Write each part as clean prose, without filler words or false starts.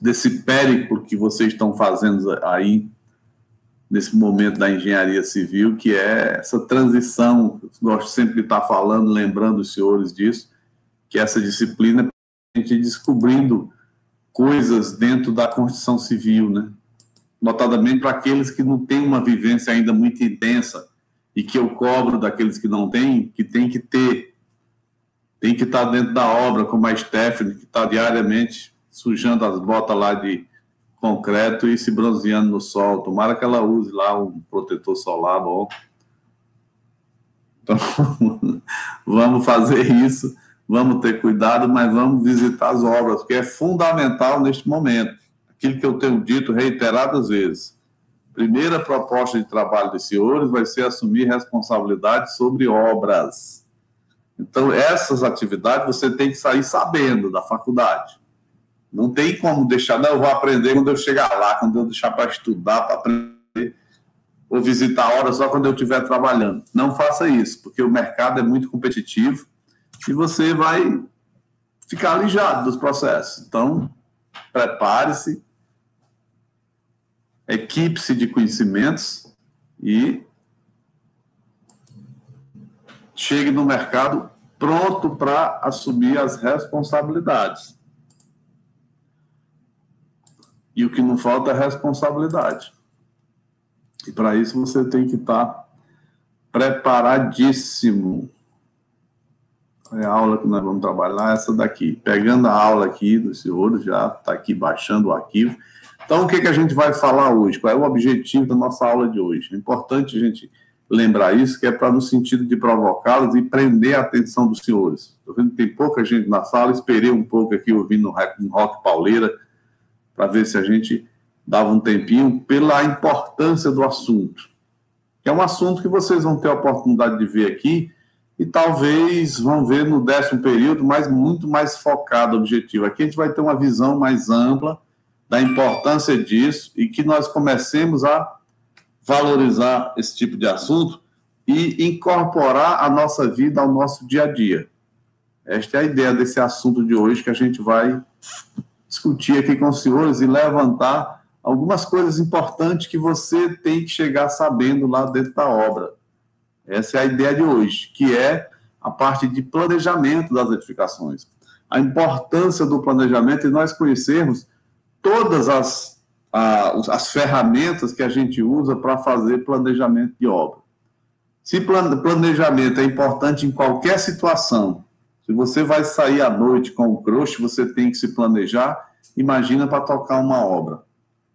desse périplo que vocês estão fazendo aí, nesse momento da engenharia civil, que é essa transição, eu gosto sempre de estar falando, lembrando os senhores disso, que essa disciplina, a gente descobrindo coisas dentro da construção civil, né? Notadamente para aqueles que não têm uma vivência ainda muito intensa, e que eu cobro daqueles que não têm, que tem que ter, tem que estar dentro da obra, como a Stephanie, que está diariamente sujando as botas lá de concreto e se bronzeando no sol. Tomara que ela use lá um protetor solar bom. Então, vamos fazer isso, vamos ter cuidado, mas vamos visitar as obras, porque é fundamental neste momento. Aquilo que eu tenho dito reiteradas vezes. Primeira proposta de trabalho dos senhores vai ser assumir responsabilidade sobre obras. Então, essas atividades você tem que sair sabendo da faculdade. Não tem como deixar, não, eu vou aprender quando eu chegar lá, quando eu deixar para estudar, para aprender, ou visitar a obra só quando eu estiver trabalhando. Não faça isso, porque o mercado é muito competitivo e você vai ficar alijado dos processos. Então, prepare-se, equipe-se de conhecimentos e chegue no mercado pronto para assumir as responsabilidades. E o que não falta é responsabilidade. E para isso você tem que estar preparadíssimo. É a aula que nós vamos trabalhar, essa daqui. Pegando a aula aqui dos senhores, já está aqui baixando o arquivo. Então, o que a gente vai falar hoje? Qual é o objetivo da nossa aula de hoje? É importante a gente lembrar isso, que é para no sentido de provocá-los e prender a atenção dos senhores. Estou vendo que tem pouca gente na sala, esperei um pouco aqui ouvindo um rock pauleira, para ver se a gente dava um tempinho pela importância do assunto. É um assunto que vocês vão ter a oportunidade de ver aqui e talvez vão ver no 10º período, mas muito mais focado, objetivo. Aqui a gente vai ter uma visão mais ampla da importância disso e que nós comecemos a valorizar esse tipo de assunto e incorporar a nossa vida ao nosso dia a dia. Esta é a ideia desse assunto de hoje que a gente vai discutir aqui com os senhores e levantar algumas coisas importantes que você tem que chegar sabendo lá dentro da obra. Essa é a ideia de hoje, que é a parte de planejamento das edificações. A importância do planejamento e nós conhecermos todas as ferramentas que a gente usa para fazer planejamento de obra. Se planejamento é importante em qualquer situação, se você vai sair à noite com o crush, você tem que se planejar, imagina para tocar uma obra.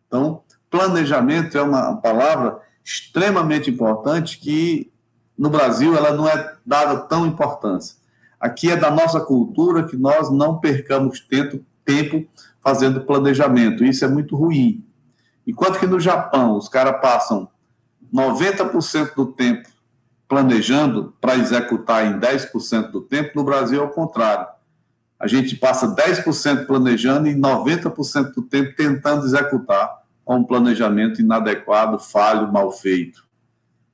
Então, planejamento é uma palavra extremamente importante que, no Brasil, ela não é dada tão importância. Aqui é da nossa cultura que nós não percamos tempo fazendo planejamento. Isso é muito ruim. Enquanto que no Japão, os caras passam 90% do tempo planejando para executar em 10% do tempo, no Brasil é o contrário. A gente passa 10% planejando e 90% do tempo tentando executar com um planejamento inadequado, falho, mal feito.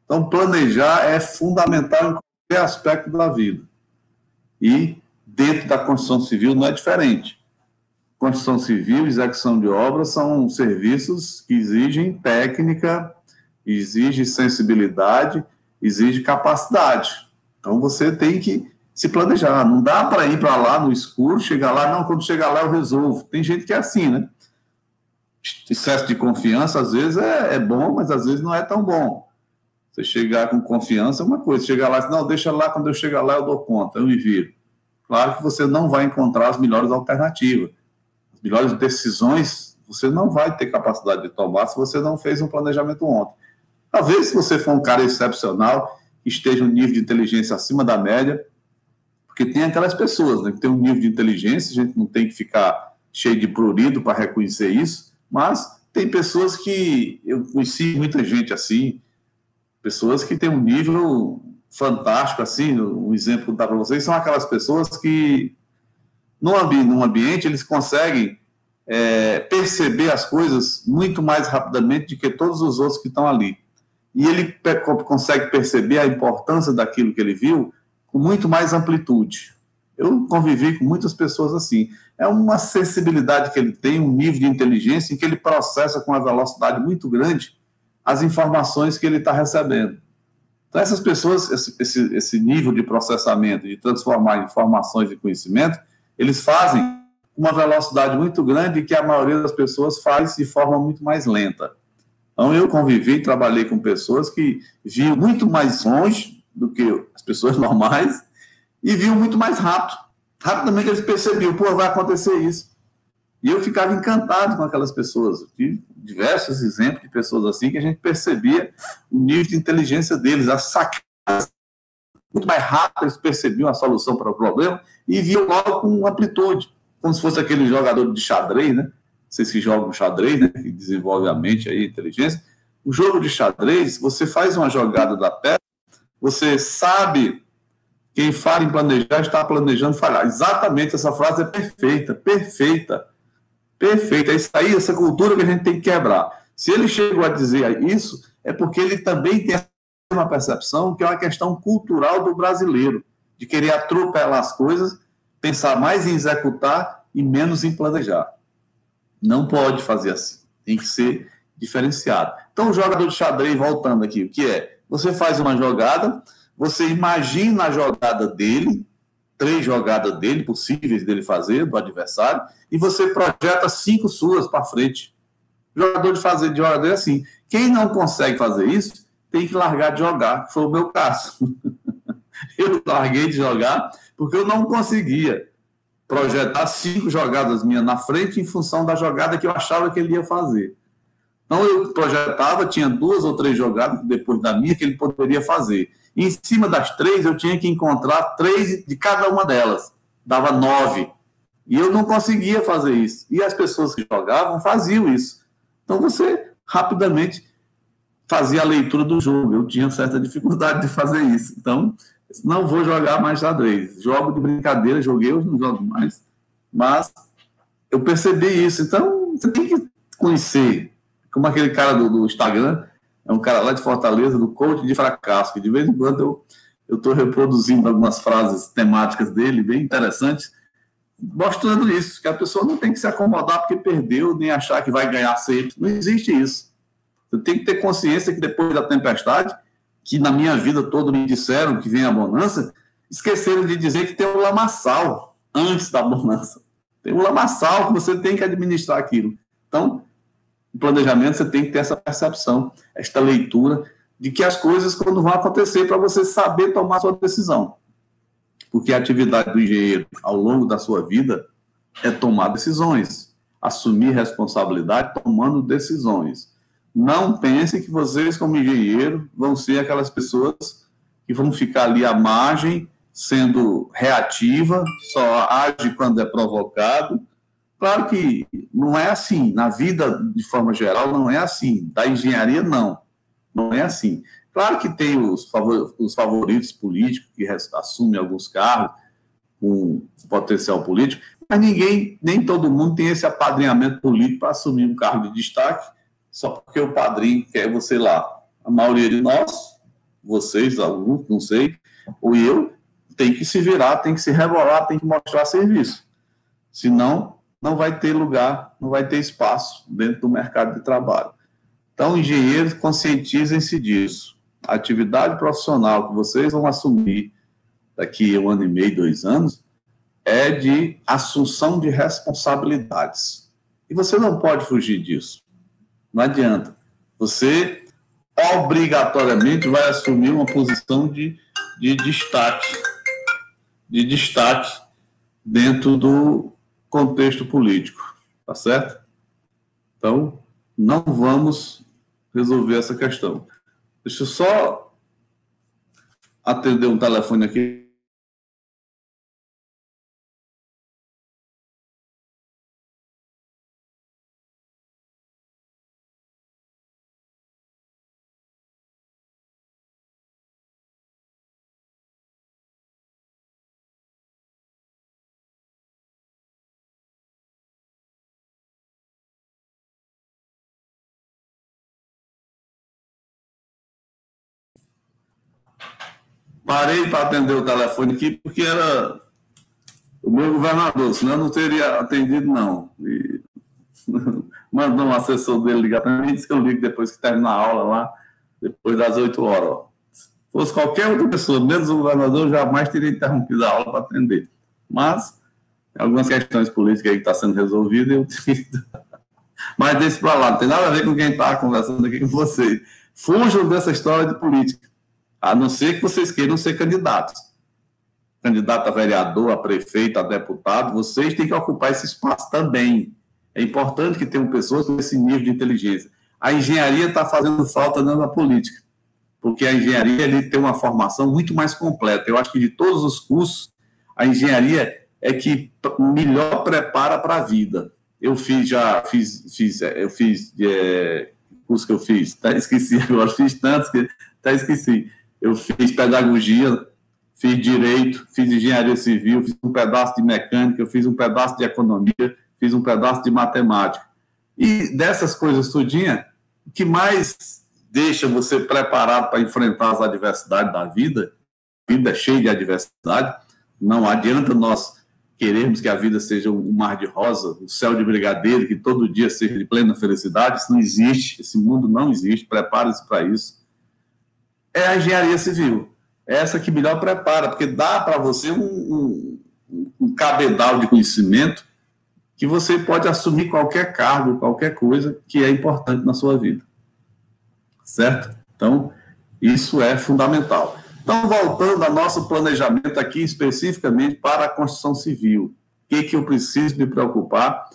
Então, planejar é fundamental em qualquer aspecto da vida. E dentro da construção civil não é diferente. Construção civil e execução de obras são serviços que exigem técnica, exigem sensibilidade, exigem capacidade. Então, você tem que se planejar. Não dá para ir para lá no escuro, chegar lá, não, quando chegar lá eu resolvo. Tem gente que é assim, né? Excesso de confiança, às vezes, é bom, mas às vezes não é tão bom. Você chegar com confiança é uma coisa, chegar lá, não, deixa lá, quando eu chegar lá eu dou conta, eu me viro. Claro que você não vai encontrar as melhores alternativas. As melhores decisões você não vai ter capacidade de tomar se você não fez um planejamento ontem. Talvez, se você for um cara excepcional, esteja um nível de inteligência acima da média, porque tem aquelas pessoas, né, que tem um nível de inteligência, a gente não tem que ficar cheio de prurido para reconhecer isso, mas tem pessoas que, eu conheci muita gente assim, pessoas que têm um nível fantástico, assim, um exemplo que eu vou dar para vocês, são aquelas pessoas que, num ambiente, eles conseguem perceber as coisas muito mais rapidamente do que todos os outros que estão ali. E ele consegue perceber a importância daquilo que ele viu com muito mais amplitude. Eu convivi com muitas pessoas assim. é uma sensibilidade que ele tem, um nível de inteligência em que ele processa com uma velocidade muito grande as informações que ele está recebendo. Então, essas pessoas, esse nível de processamento, de transformar informações em conhecimento, eles fazem uma velocidade muito grande que a maioria das pessoas faz de forma muito mais lenta. Então, eu convivi e trabalhei com pessoas que viam muito mais longe do que as pessoas normais e viam muito mais rápido. Rapidamente eles percebiam, pô, vai acontecer isso. E eu ficava encantado com aquelas pessoas. Eu tive diversos exemplos de pessoas assim que a gente percebia o nível de inteligência deles, as sacadas. Muito mais rápido eles percebiam a solução para o problema e viam logo com amplitude, como se fosse aquele jogador de xadrez, né? Vocês que jogam xadrez, né? Que desenvolve a mente aí, a inteligência. O jogo de xadrez, você faz uma jogada da peça, você sabe. Quem fala em planejar está planejando falhar. Exatamente, essa frase é perfeita, perfeita, perfeita. É isso aí, essa cultura que a gente tem que quebrar. Se ele chegou a dizer isso, é porque ele também tem uma percepção que é uma questão cultural do brasileiro, de querer atropelar as coisas, pensar mais em executar e menos em planejar. Não pode fazer assim. Tem que ser diferenciado. Então, o jogador de xadrez, voltando aqui, o que é? Você faz uma jogada, você imagina a jogada dele, 3 jogadas dele, possíveis dele fazer, do adversário, e você projeta 5 suas para frente. O jogador de jogador é assim. Quem não consegue fazer isso, tem que largar de jogar, que foi o meu caso. Eu larguei de jogar porque eu não conseguia projetar 5 jogadas minhas na frente em função da jogada que eu achava que ele ia fazer. Então, eu projetava, tinha 2 ou 3 jogadas depois da minha que ele poderia fazer. E em cima das 3, eu tinha que encontrar 3 de cada uma delas. Dava 9. E eu não conseguia fazer isso. E as pessoas que jogavam faziam isso. Então, você rapidamente fazia a leitura do jogo. Eu tinha certa dificuldade de fazer isso. Então, não vou jogar mais xadrez. Jogo de brincadeira, joguei, hoje não jogo mais. Mas eu percebi isso. Então, você tem que conhecer. Como aquele cara do Instagram, é um cara lá de Fortaleza, do coach de fracasso, que de vez em quando eu estou reproduzindo algumas frases temáticas dele, bem interessantes, mostrando isso, que a pessoa não tem que se acomodar porque perdeu, nem achar que vai ganhar sempre. Não existe isso. Você tem que ter consciência que depois da tempestade, que na minha vida toda me disseram que vem a bonança, esqueceram de dizer que tem um lamaçal antes da bonança. Tem um lamaçal que você tem que administrar aquilo. Então, no planejamento, você tem que ter essa percepção, esta leitura de que as coisas, quando vão acontecer, para você saber tomar sua decisão. Porque a atividade do engenheiro, ao longo da sua vida, é tomar decisões, assumir responsabilidade tomando decisões. Não pense que vocês, como engenheiro, vão ser aquelas pessoas que vão ficar ali à margem, sendo reativa, só age quando é provocado. Claro que não é assim. Na vida, de forma geral, não é assim. Da engenharia, não. Não é assim. Claro que tem os favoritos políticos que assumem alguns cargos com potencial político, mas nem todo mundo tem esse apadrinhamento político para assumir um cargo de destaque só porque o padrinho quer você lá. A maioria de nós, vocês, alguns, não sei, ou eu, tem que se virar, tem que se rebolar, tem que mostrar serviço. Senão, não vai ter lugar, não vai ter espaço dentro do mercado de trabalho. Então, engenheiros, conscientizem-se disso. A atividade profissional que vocês vão assumir daqui a 1 ano e meio, 2 anos, é de assunção de responsabilidades. E você não pode fugir disso. Não adianta. Você, obrigatoriamente, vai assumir uma posição de destaque dentro do contexto político, tá certo? Então, não vamos resolver essa questão. Deixa eu só atender um telefone aqui. Parei para atender o telefone aqui porque era O meu governador, senão eu não teria atendido, não. Mandou um assessor dele ligar para mim e disse que eu ligo depois que terminar a aula lá, depois das 8 horas. Ó. Se fosse qualquer outra pessoa, menos o governador, eu jamais teria interrompido a aula para atender. Mas, algumas questões políticas aí que estão sendo resolvidas, eu tive. Mas deixa para lá, não tem nada a ver com quem está conversando aqui com você. Fujam dessa história de política, a não ser que vocês queiram ser candidatos. Candidato a vereador, a prefeito, a deputado, vocês têm que ocupar esse espaço também. É importante que tenham pessoas com esse nível de inteligência. A engenharia está fazendo falta na política, porque a engenharia ele tem uma formação muito mais completa. Eu acho que de todos os cursos, a engenharia é que melhor prepara para a vida. Eu fiz curso que eu fiz, esqueci agora, fiz tantos que até esqueci. Eu fiz pedagogia, fiz direito, fiz engenharia civil, fiz um pedaço de mecânica, eu fiz um pedaço de economia, fiz um pedaço de matemática. E dessas coisas tudinha, o que mais deixa você preparado para enfrentar as adversidades da vida, a vida é cheia de adversidade, não adianta nós queremos que a vida seja um mar de rosa, um céu de brigadeiro, que todo dia seja de plena felicidade. Isso não existe, esse mundo não existe, prepare-se para isso. É a engenharia civil, é essa que melhor prepara, porque dá para você um cabedal de conhecimento que você pode assumir qualquer cargo, qualquer coisa que é importante na sua vida. Certo? Então, isso é fundamental. Então, voltando ao nosso planejamento aqui, especificamente para a construção civil, o que eu preciso me preocupar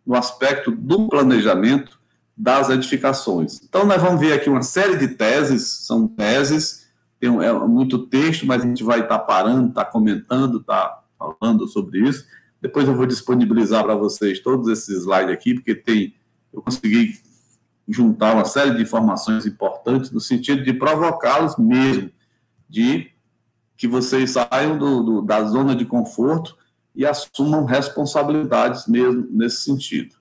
no aspecto do planejamento das edificações? Então, nós vamos ver aqui uma série de teses, são teses, é muito texto, mas a gente vai estar parando, estar comentando, estar falando sobre isso. Depois eu vou disponibilizar para vocês todos esses slides aqui, porque eu consegui juntar uma série de informações importantes no sentido de provocá-los mesmo, de que vocês saiam da zona de conforto e assumam responsabilidades mesmo nesse sentido.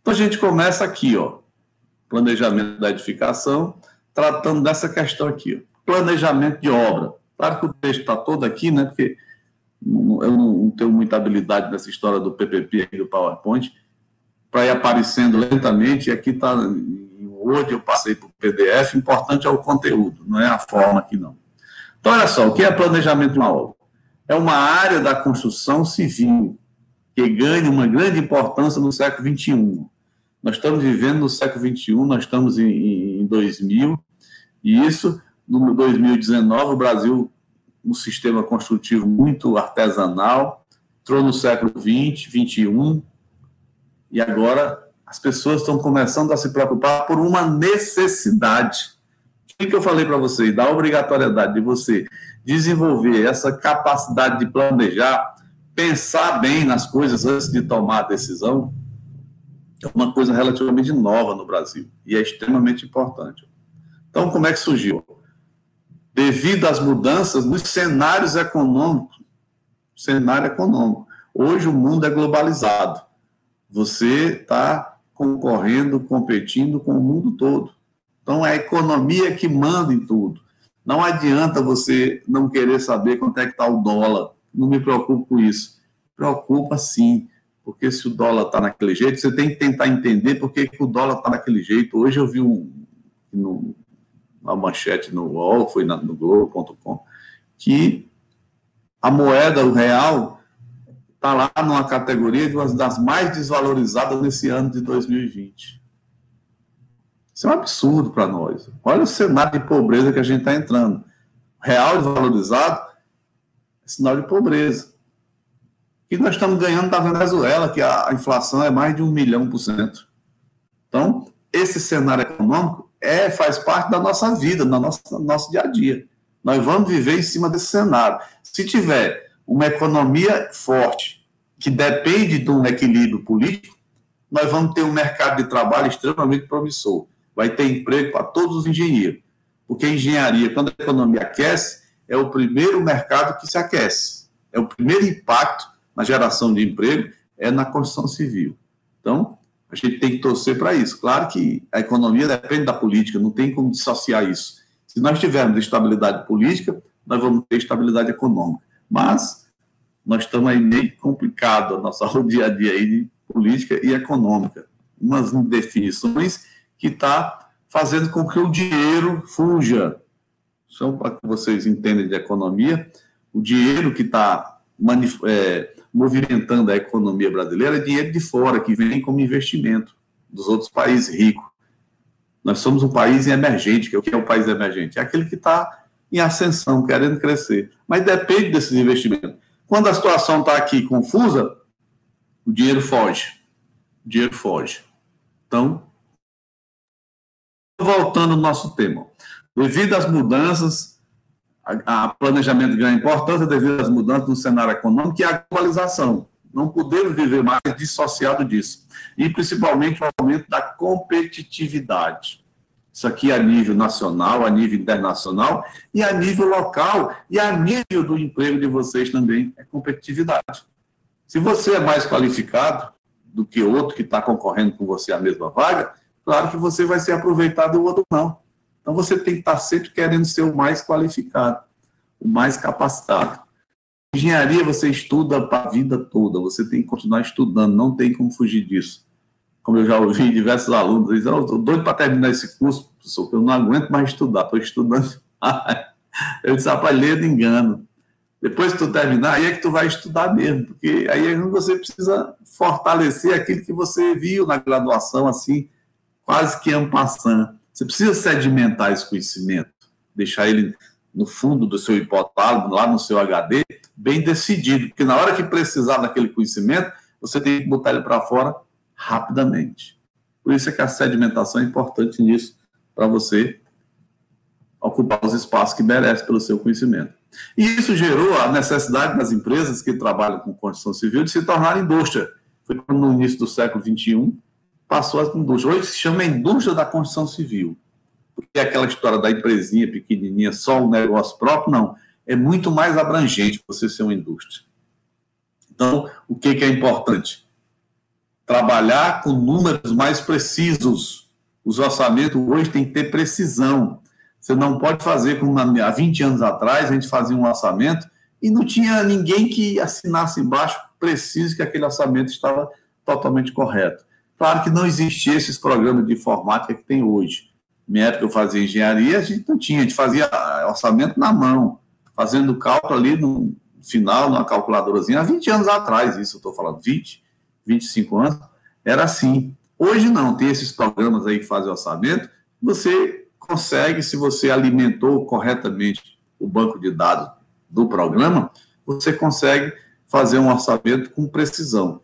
Então, a gente começa aqui, ó, planejamento da edificação, tratando dessa questão aqui, ó, planejamento de obra. Claro que o texto está todo aqui, né, porque eu não tenho muita habilidade nessa história do PPP e do PowerPoint, para ir aparecendo lentamente, e aqui está em Word, eu passei para o PDF, importante é o conteúdo, não é a forma aqui não. Então, olha só, o que é planejamento de uma obra? É uma área da construção civil que ganha uma grande importância no século XXI. Nós estamos vivendo no século XXI, nós estamos em 2000, e isso, no 2019, o Brasil, um sistema construtivo muito artesanal, entrou no século XX, XXI, e agora as pessoas estão começando a se preocupar por uma necessidade. O que eu falei para vocês? Da obrigatoriedade de você desenvolver essa capacidade de planejar, pensar bem nas coisas antes de tomar a decisão, é uma coisa relativamente nova no Brasil e é extremamente importante. Então, como é que surgiu? Devido às mudanças nos cenários econômicos, cenário econômico. Hoje o mundo é globalizado. Você está concorrendo, competindo com o mundo todo. Então, é a economia que manda em tudo. Não adianta você não querer saber quanto é que está o dólar. Não me preocupo com isso. Preocupa sim, porque se o dólar está naquele jeito, você tem que tentar entender por que o dólar está naquele jeito. Hoje eu vi uma manchete no UOL, foi no Globo.com, que a moeda, o real, está lá numa categoria de uma das mais desvalorizadas nesse ano de 2020. Isso é um absurdo para nós. Olha o cenário de pobreza que a gente está entrando. Real desvalorizado é sinal de pobreza. E nós estamos ganhando da Venezuela, que a inflação é mais de 1 milhão %. Então, esse cenário econômico faz parte da nossa vida, do nosso dia a dia. Nós vamos viver em cima desse cenário. Se tiver uma economia forte, que depende de um equilíbrio político, nós vamos ter um mercado de trabalho extremamente promissor. Vai ter emprego para todos os engenheiros. Porque a engenharia, quando a economia aquece, é o primeiro mercado que se aquece. É o primeiro impacto na geração de emprego, é na construção civil. Então, a gente tem que torcer para isso. Claro que a economia depende da política, não tem como dissociar isso. Se nós tivermos estabilidade política, nós vamos ter estabilidade econômica. Mas nós estamos aí meio complicado, o dia a dia aí de política e econômica. Umas definições que está fazendo com que o dinheiro fuja. Só para que vocês entendam de economia, o dinheiro que está movimentando a economia brasileira é dinheiro de fora, que vem como investimento dos outros países ricos. Nós somos um país emergente, que é o que é o país emergente? É aquele que está em ascensão, querendo crescer. Mas depende desses investimentos. Quando a situação está aqui confusa, o dinheiro foge. O dinheiro foge. Então, voltando ao nosso tema. Devido às mudanças, a planejamento ganha importância devido às mudanças no cenário econômico e à globalização. Não podemos viver mais dissociado disso. E, principalmente, o aumento da competitividade. Isso aqui a nível nacional, a nível internacional e a nível local e a nível do emprego de vocês também é competitividade. Se você é mais qualificado do que outro que está concorrendo com você a mesma vaga, claro que você vai ser aproveitado e o outro não. Então, você tem que estar sempre querendo ser o mais qualificado, o mais capacitado. Engenharia você estuda para a vida toda, você tem que continuar estudando, não tem como fugir disso. Como eu já ouvi diversos alunos dizem, eu estou doido para terminar esse curso, professor, eu não aguento mais estudar, estou estudando. Eu disse, rapaz, lê de engano. Depois que tu terminar, aí é que tu vai estudar mesmo, porque aí é que você precisa fortalecer aquilo que você viu na graduação, assim, quase que en passant. Você precisa sedimentar esse conhecimento, deixar ele no fundo do seu hipotálamo, lá no seu HD, bem decidido, porque na hora que precisar daquele conhecimento, você tem que botar ele para fora rapidamente. Por isso é que a sedimentação é importante nisso, para você ocupar os espaços que merece pelo seu conhecimento. E isso gerou a necessidade das empresas que trabalham com construção civil de se tornarem indústria. Foi quando, no início do século XXI, passou a indústria. Hoje se chama indústria da construção civil. Porque é aquela história da empresinha pequenininha, só um negócio próprio, não. É muito mais abrangente você ser uma indústria. Então, o que é importante? Trabalhar com números mais precisos. Os orçamentos hoje têm que ter precisão. Você não pode fazer como há 20 anos atrás, a gente fazia um orçamento e não tinha ninguém que assinasse embaixo preciso que aquele orçamento estava totalmente correto. Claro que não existia esses programas de informática que tem hoje. Na minha época eu fazia engenharia, a gente não tinha, a gente fazia orçamento na mão, fazendo cálculo ali no final, numa calculadorazinha, há 20 anos atrás, isso eu estou falando, 20, 25 anos, era assim. Hoje não, tem esses programas aí que fazem orçamento, você consegue, se você alimentou corretamente o banco de dados do programa, você consegue fazer um orçamento com precisão.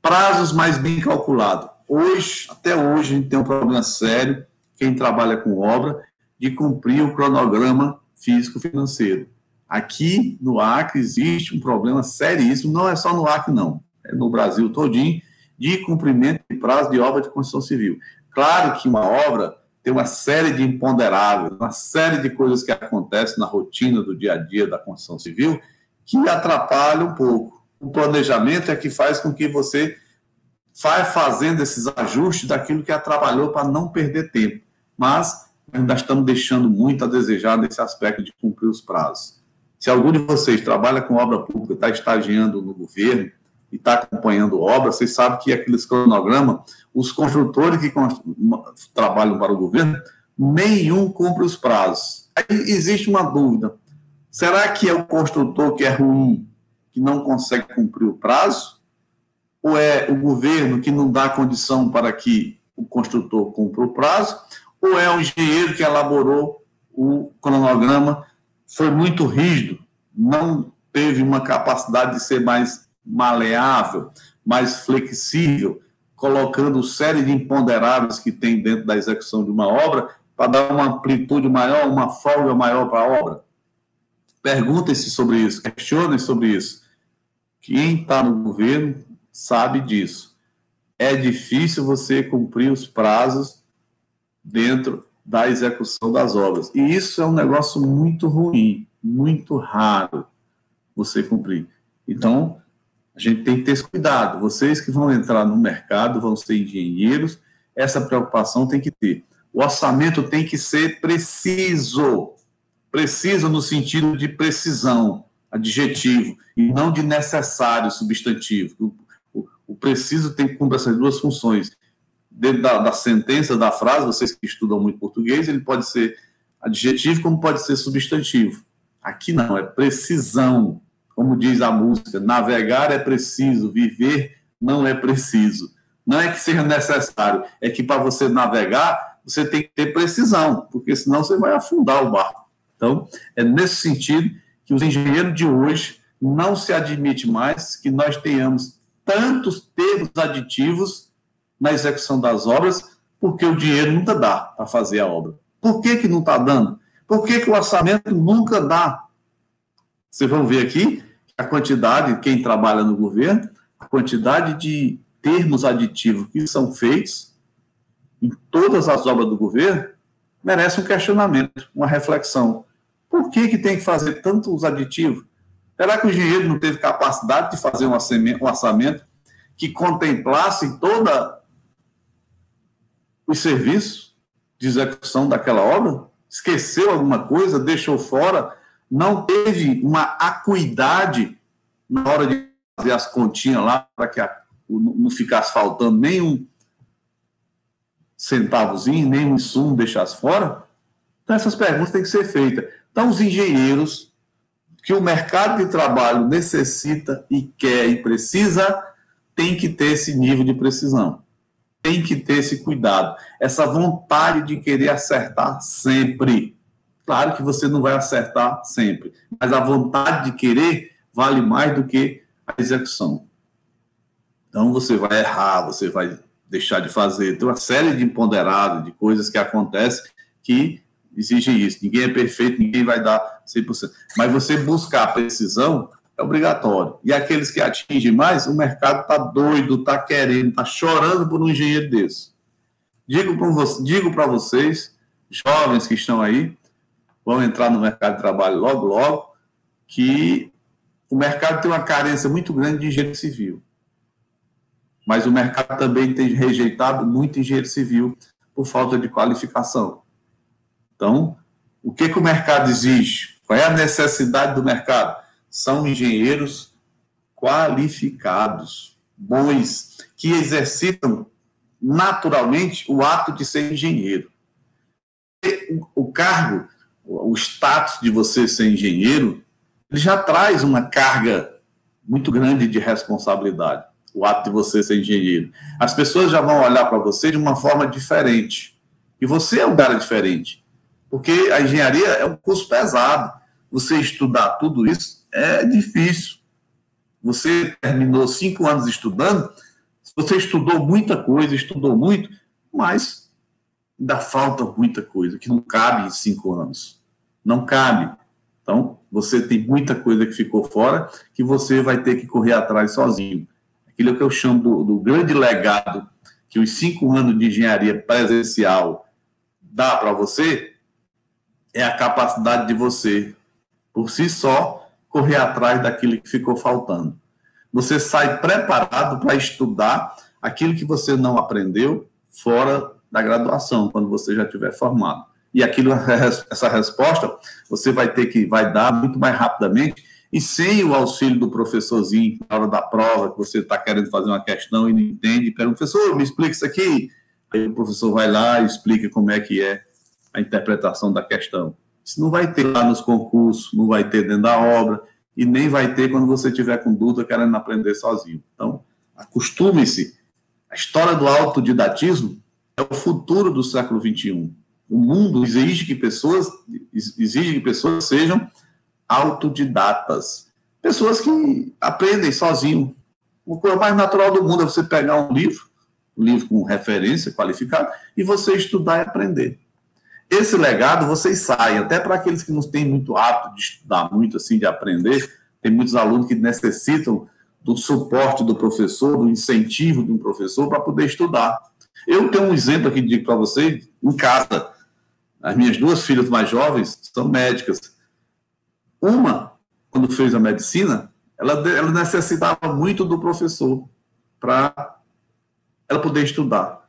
Prazos mais bem calculados. Hoje, até hoje, a gente tem um problema sério, quem trabalha com obra, de cumprir o cronograma físico-financeiro. Aqui, no Acre, existe um problema seríssimo, não é só no Acre, não, é no Brasil todinho, de cumprimento de prazo de obra de construção civil. Claro que uma obra tem uma série de imponderáveis, uma série de coisas que acontecem na rotina do dia a dia da construção civil que atrapalham um pouco. O planejamento é que faz com que você vai fazendo esses ajustes daquilo que atrapalhou para não perder tempo. Mas ainda estamos deixando muito a desejar nesse aspecto de cumprir os prazos. Se algum de vocês trabalha com obra pública, está estagiando no governo e está acompanhando obra, vocês sabem que aqueles cronogramas, os construtores que trabalham para o governo, nenhum cumpre os prazos. Aí existe uma dúvida. Será que é o construtor que é ruim, que não consegue cumprir o prazo? Ou é o governo que não dá condição para que o construtor cumpra o prazo? Ou é o engenheiro que elaborou o cronograma, foi muito rígido, não teve uma capacidade de ser mais maleável, mais flexível, colocando série de imponderáveis que tem dentro da execução de uma obra para dar uma amplitude maior, uma folga maior para a obra? Perguntem-se sobre isso, questionem sobre isso. Quem está no governo sabe disso. É difícil você cumprir os prazos dentro da execução das obras. E isso é um negócio muito ruim, muito raro você cumprir. Então, a gente tem que ter esse cuidado. Vocês que vão entrar no mercado, vão ser engenheiros, essa preocupação tem que ter. O orçamento tem que ser preciso. Preciso no sentido de precisão. adjetivo, e não de necessário, substantivo. O preciso tem que cumprir essas duas funções. Dentro da sentença, da frase, vocês que estudam muito português, ele pode ser adjetivo, como pode ser substantivo. Aqui não, é precisão. Como diz a música, navegar é preciso, viver não é preciso. Não é que seja necessário, é que para você navegar, você tem que ter precisão, porque senão você vai afundar o barco. Então, é nesse sentido que os engenheiros de hoje não se admite mais que nós tenhamos tantos termos aditivos na execução das obras, porque o dinheiro nunca dá para fazer a obra. Por que não está dando? Por que o orçamento nunca dá? Vocês vão ver aqui a quantidade, quem trabalha no governo, a quantidade de termos aditivos que são feitos em todas as obras do governo, merece um questionamento, uma reflexão. Por que tem que fazer tantos aditivos? Será que o engenheiro não teve capacidade de fazer um orçamento que contemplasse todos os serviços de execução daquela obra? Esqueceu alguma coisa, deixou fora, não teve uma acuidade na hora de fazer as continhas lá, para que não ficasse faltando nenhum centavozinho, nenhum insumo deixasse fora? Então, essas perguntas têm que ser feitas. Então, os engenheiros que o mercado de trabalho necessita e quer e precisa, tem que ter esse nível de precisão. Tem que ter esse cuidado, essa vontade de querer acertar sempre. Claro que você não vai acertar sempre, mas a vontade de querer vale mais do que a execução. Então, você vai errar, você vai deixar de fazer. Tem uma série de imponderados, de coisas que acontecem que exigem isso. Ninguém é perfeito, ninguém vai dar 100%. Mas você buscar a precisão é obrigatório. E aqueles que atingem mais, o mercado está doido, está querendo, está chorando por um engenheiro desse. Digo para vocês, jovens que estão aí, vão entrar no mercado de trabalho logo, logo, que o mercado tem uma carência muito grande de engenheiro civil. Mas o mercado também tem rejeitado muito engenheiro civil por falta de qualificação. Então, o que o mercado exige? Qual é a necessidade do mercado? São engenheiros qualificados, bons, que exercitam naturalmente o ato de ser engenheiro. O cargo, o status de você ser engenheiro, ele já traz uma carga muito grande de responsabilidade, o ato de você ser engenheiro. As pessoas já vão olhar para você de uma forma diferente. E você é um cara diferente. Porque a engenharia é um curso pesado. Você estudar tudo isso é difícil. Você terminou 5 anos estudando, você estudou muita coisa, estudou muito, mas ainda falta muita coisa, que não cabe em 5 anos. Não cabe. Então, você tem muita coisa que ficou fora, que você vai ter que correr atrás sozinho. Aquilo que eu chamo do grande legado que os 5 anos de engenharia presencial dá para você, é a capacidade de você, por si só, correr atrás daquilo que ficou faltando. Você sai preparado para estudar aquilo que você não aprendeu fora da graduação, quando você já estiver formado. E essa resposta você vai dar muito mais rapidamente e sem o auxílio do professorzinho na hora da prova, que você está querendo fazer uma questão e não entende, pergunta, professor, me explica isso aqui. Aí o professor vai lá e explica como é que é a interpretação da questão. Isso não vai ter lá nos concursos, não vai ter dentro da obra, e nem vai ter quando você tiver com dúvida querendo aprender sozinho. Então, acostume-se. A história do autodidatismo é o futuro do século XXI. O mundo exige que pessoas sejam autodidatas. Pessoas que aprendem sozinho. A coisa mais natural do mundo é você pegar um livro com referência qualificada, e você estudar e aprender. Esse legado vocês saem, até para aqueles que não têm muito hábito de estudar muito, assim, de aprender. Tem muitos alunos que necessitam do suporte do professor, do incentivo de um professor para poder estudar. Eu tenho um exemplo aqui, digo para vocês, em casa. As minhas 2 filhas mais jovens são médicas. Uma, quando fez a medicina, ela necessitava muito do professor para ela poder estudar.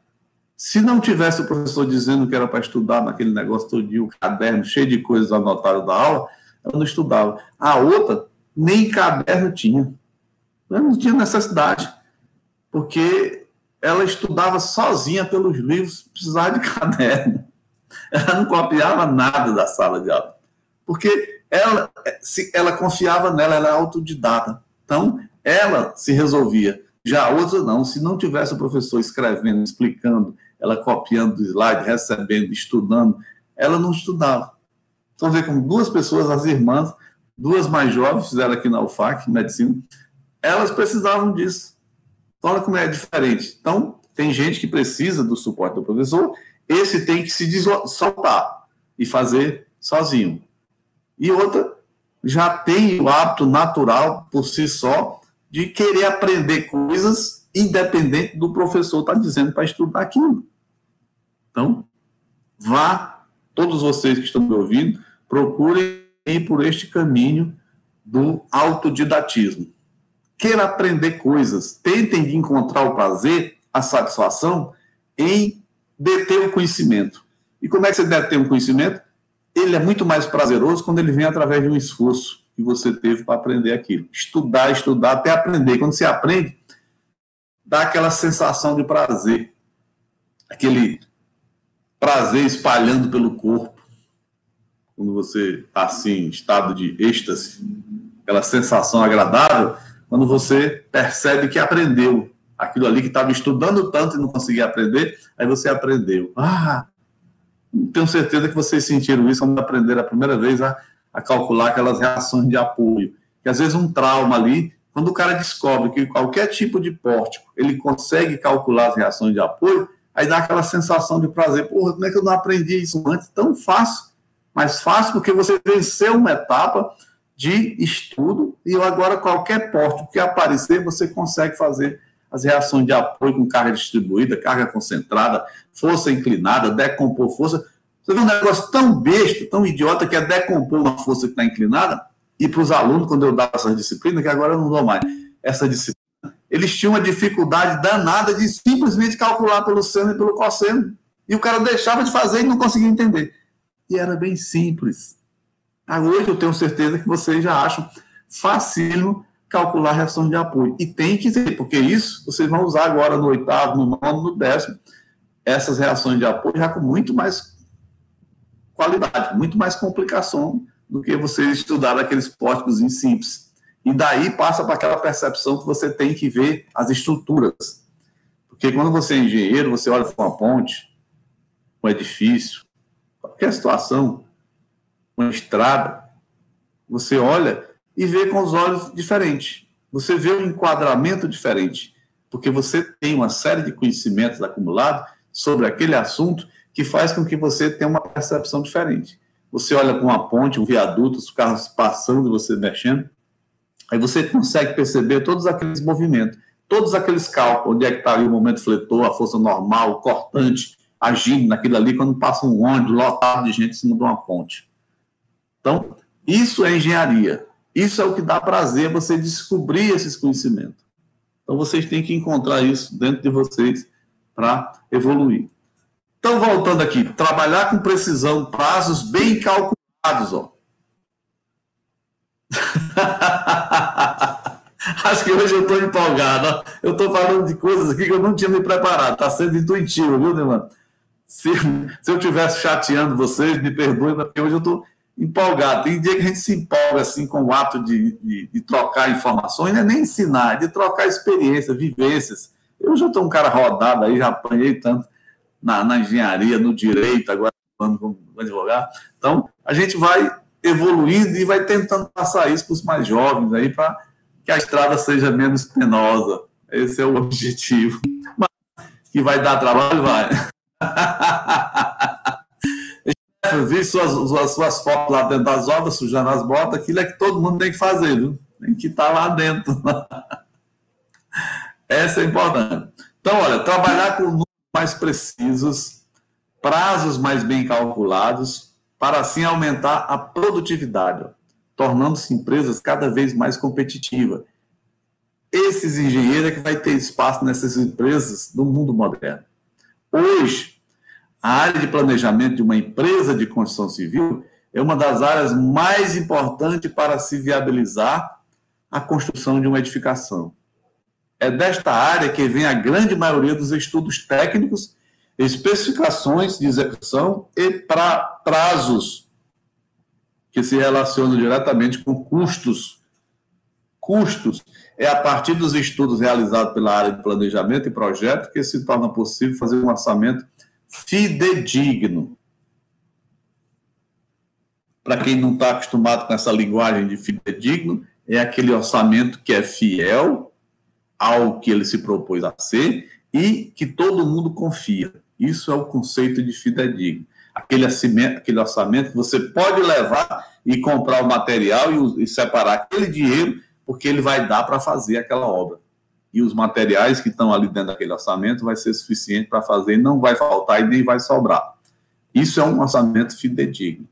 Se não tivesse o professor dizendo que era para estudar naquele negócio todo dia, o caderno cheio de coisas anotadas da aula, ela não estudava. A outra nem caderno tinha. Não tinha necessidade, porque ela estudava sozinha pelos livros, precisava de caderno. Ela não copiava nada da sala de aula, porque ela confiava nela, ela era autodidata. Então, ela se resolvia. Já a outra não, se não tivesse o professor escrevendo, explicando, ela copiando o slide, recebendo, estudando, ela não estudava. Então, ver como duas pessoas, as irmãs, duas mais jovens, fizeram aqui na UFAC, medicina, elas precisavam disso. Então, olha como é diferente. Então, tem gente que precisa do suporte do professor, esse tem que se soltar e fazer sozinho. E outra já tem o hábito natural, por si só, de querer aprender coisas independente do professor estar dizendo para estudar aquilo. Então, todos vocês que estão me ouvindo, procurem ir por este caminho do autodidatismo. Queira aprender coisas, tentem encontrar o prazer, a satisfação em deter o conhecimento. E como é que você detém o conhecimento? Ele é muito mais prazeroso quando ele vem através de um esforço que você teve para aprender aquilo. Estudar, até aprender. Quando você aprende, dá aquela sensação de prazer. Aquele prazer espalhando pelo corpo. Quando você está assim, em estado de êxtase, aquela sensação agradável, quando você percebe que aprendeu aquilo ali que estava estudando tanto e não conseguia aprender, aí você aprendeu. Tenho certeza que vocês sentiram isso quando aprenderam a primeira vez a calcular aquelas reações de apoio. Que às vezes um trauma ali, quando o cara descobre que qualquer tipo de pórtico, ele consegue calcular as reações de apoio, aí dá aquela sensação de prazer. Porra, como é que eu não aprendi isso antes? Tão fácil. Mais fácil porque você venceu uma etapa de estudo e agora qualquer pórtico que aparecer, você consegue fazer as reações de apoio com carga distribuída, carga concentrada, força inclinada, decompor força. Você vê um negócio tão besta, tão idiota, que é decompor uma força que está inclinada, e para os alunos, quando eu dava essa disciplina, que agora eu não dou mais, essa disciplina, eles tinham uma dificuldade danada de simplesmente calcular pelo seno e pelo cosseno. E o cara deixava de fazer e não conseguia entender. E era bem simples. Hoje eu tenho certeza que vocês já acham facílimo calcular reações de apoio. E tem que ter, porque isso vocês vão usar agora no 8º, no 9º, no 10º, essas reações de apoio já com muito mais qualidade, muito mais complicação do que vocês estudaram aqueles pórticos simples. E daí passa para aquela percepção que você tem que ver as estruturas. Porque quando você é engenheiro, você olha para uma ponte, um edifício, qualquer situação, uma estrada, você olha e vê com os olhos diferentes. Você vê um enquadramento diferente, porque você tem uma série de conhecimentos acumulados sobre aquele assunto que faz com que você tenha uma percepção diferente. Você olha para uma ponte, um viaduto, os carros passando, você mexendo, aí você consegue perceber todos aqueles movimentos, todos aqueles cálculos, onde é que está ali o momento fletor, a força normal, o cortante, agindo naquilo ali, quando passa um ônibus lotado de gente em cima de uma ponte. Então, isso é engenharia. Isso é o que dá prazer você descobrir esses conhecimentos. Então, vocês têm que encontrar isso dentro de vocês para evoluir. Então, voltando aqui, trabalhar com precisão, prazos bem calculados, ó. Acho que hoje eu estou empolgado, ó. Eu estou falando de coisas aqui que eu não tinha me preparado. Está sendo intuitivo, viu, Neymar? Se eu estivesse chateando vocês, me perdoem, porque hoje eu estou empolgado. Tem dia que a gente se empolga assim, com o ato de trocar informações, não é nem ensinar, é de trocar experiências, vivências. Eu já estou um cara rodado aí, já apanhei tanto na engenharia, no direito, agora falando como advogado. Então, a gente vai evoluindo e vai tentando passar isso para os mais jovens aí, para que a estrada seja menos penosa. Esse é o objetivo. Mas que vai dar trabalho, vai. Eu vi suas fotos lá dentro das obras, sujando as botas, aquilo é que todo mundo tem que fazer, viu? Tem que estar lá dentro. Essa é importante. Então, olha, trabalhar com números mais precisos, prazos mais bem calculados, para assim aumentar a produtividade, tornando-se empresas cada vez mais competitivas. Esses engenheiros é que vai ter espaço nessas empresas no mundo moderno. Hoje, a área de planejamento de uma empresa de construção civil é uma das áreas mais importantes para se viabilizar a construção de uma edificação. É desta área que vem a grande maioria dos estudos técnicos, especificações de execução e prazos, que se relacionam diretamente com custos. Custos é a partir dos estudos realizados pela área de planejamento e projeto que se torna possível fazer um orçamento fidedigno. Para quem não está acostumado com essa linguagem de fidedigno, é aquele orçamento que é fiel ao que ele se propôs a ser e que todo mundo confia. Isso é o conceito de fidedigno. Aquele orçamento que você pode levar e comprar o material e separar aquele dinheiro, porque ele vai dar para fazer aquela obra. E os materiais que estão ali dentro daquele orçamento vai ser suficiente para fazer, não vai faltar e nem vai sobrar. Isso é um orçamento fidedigno.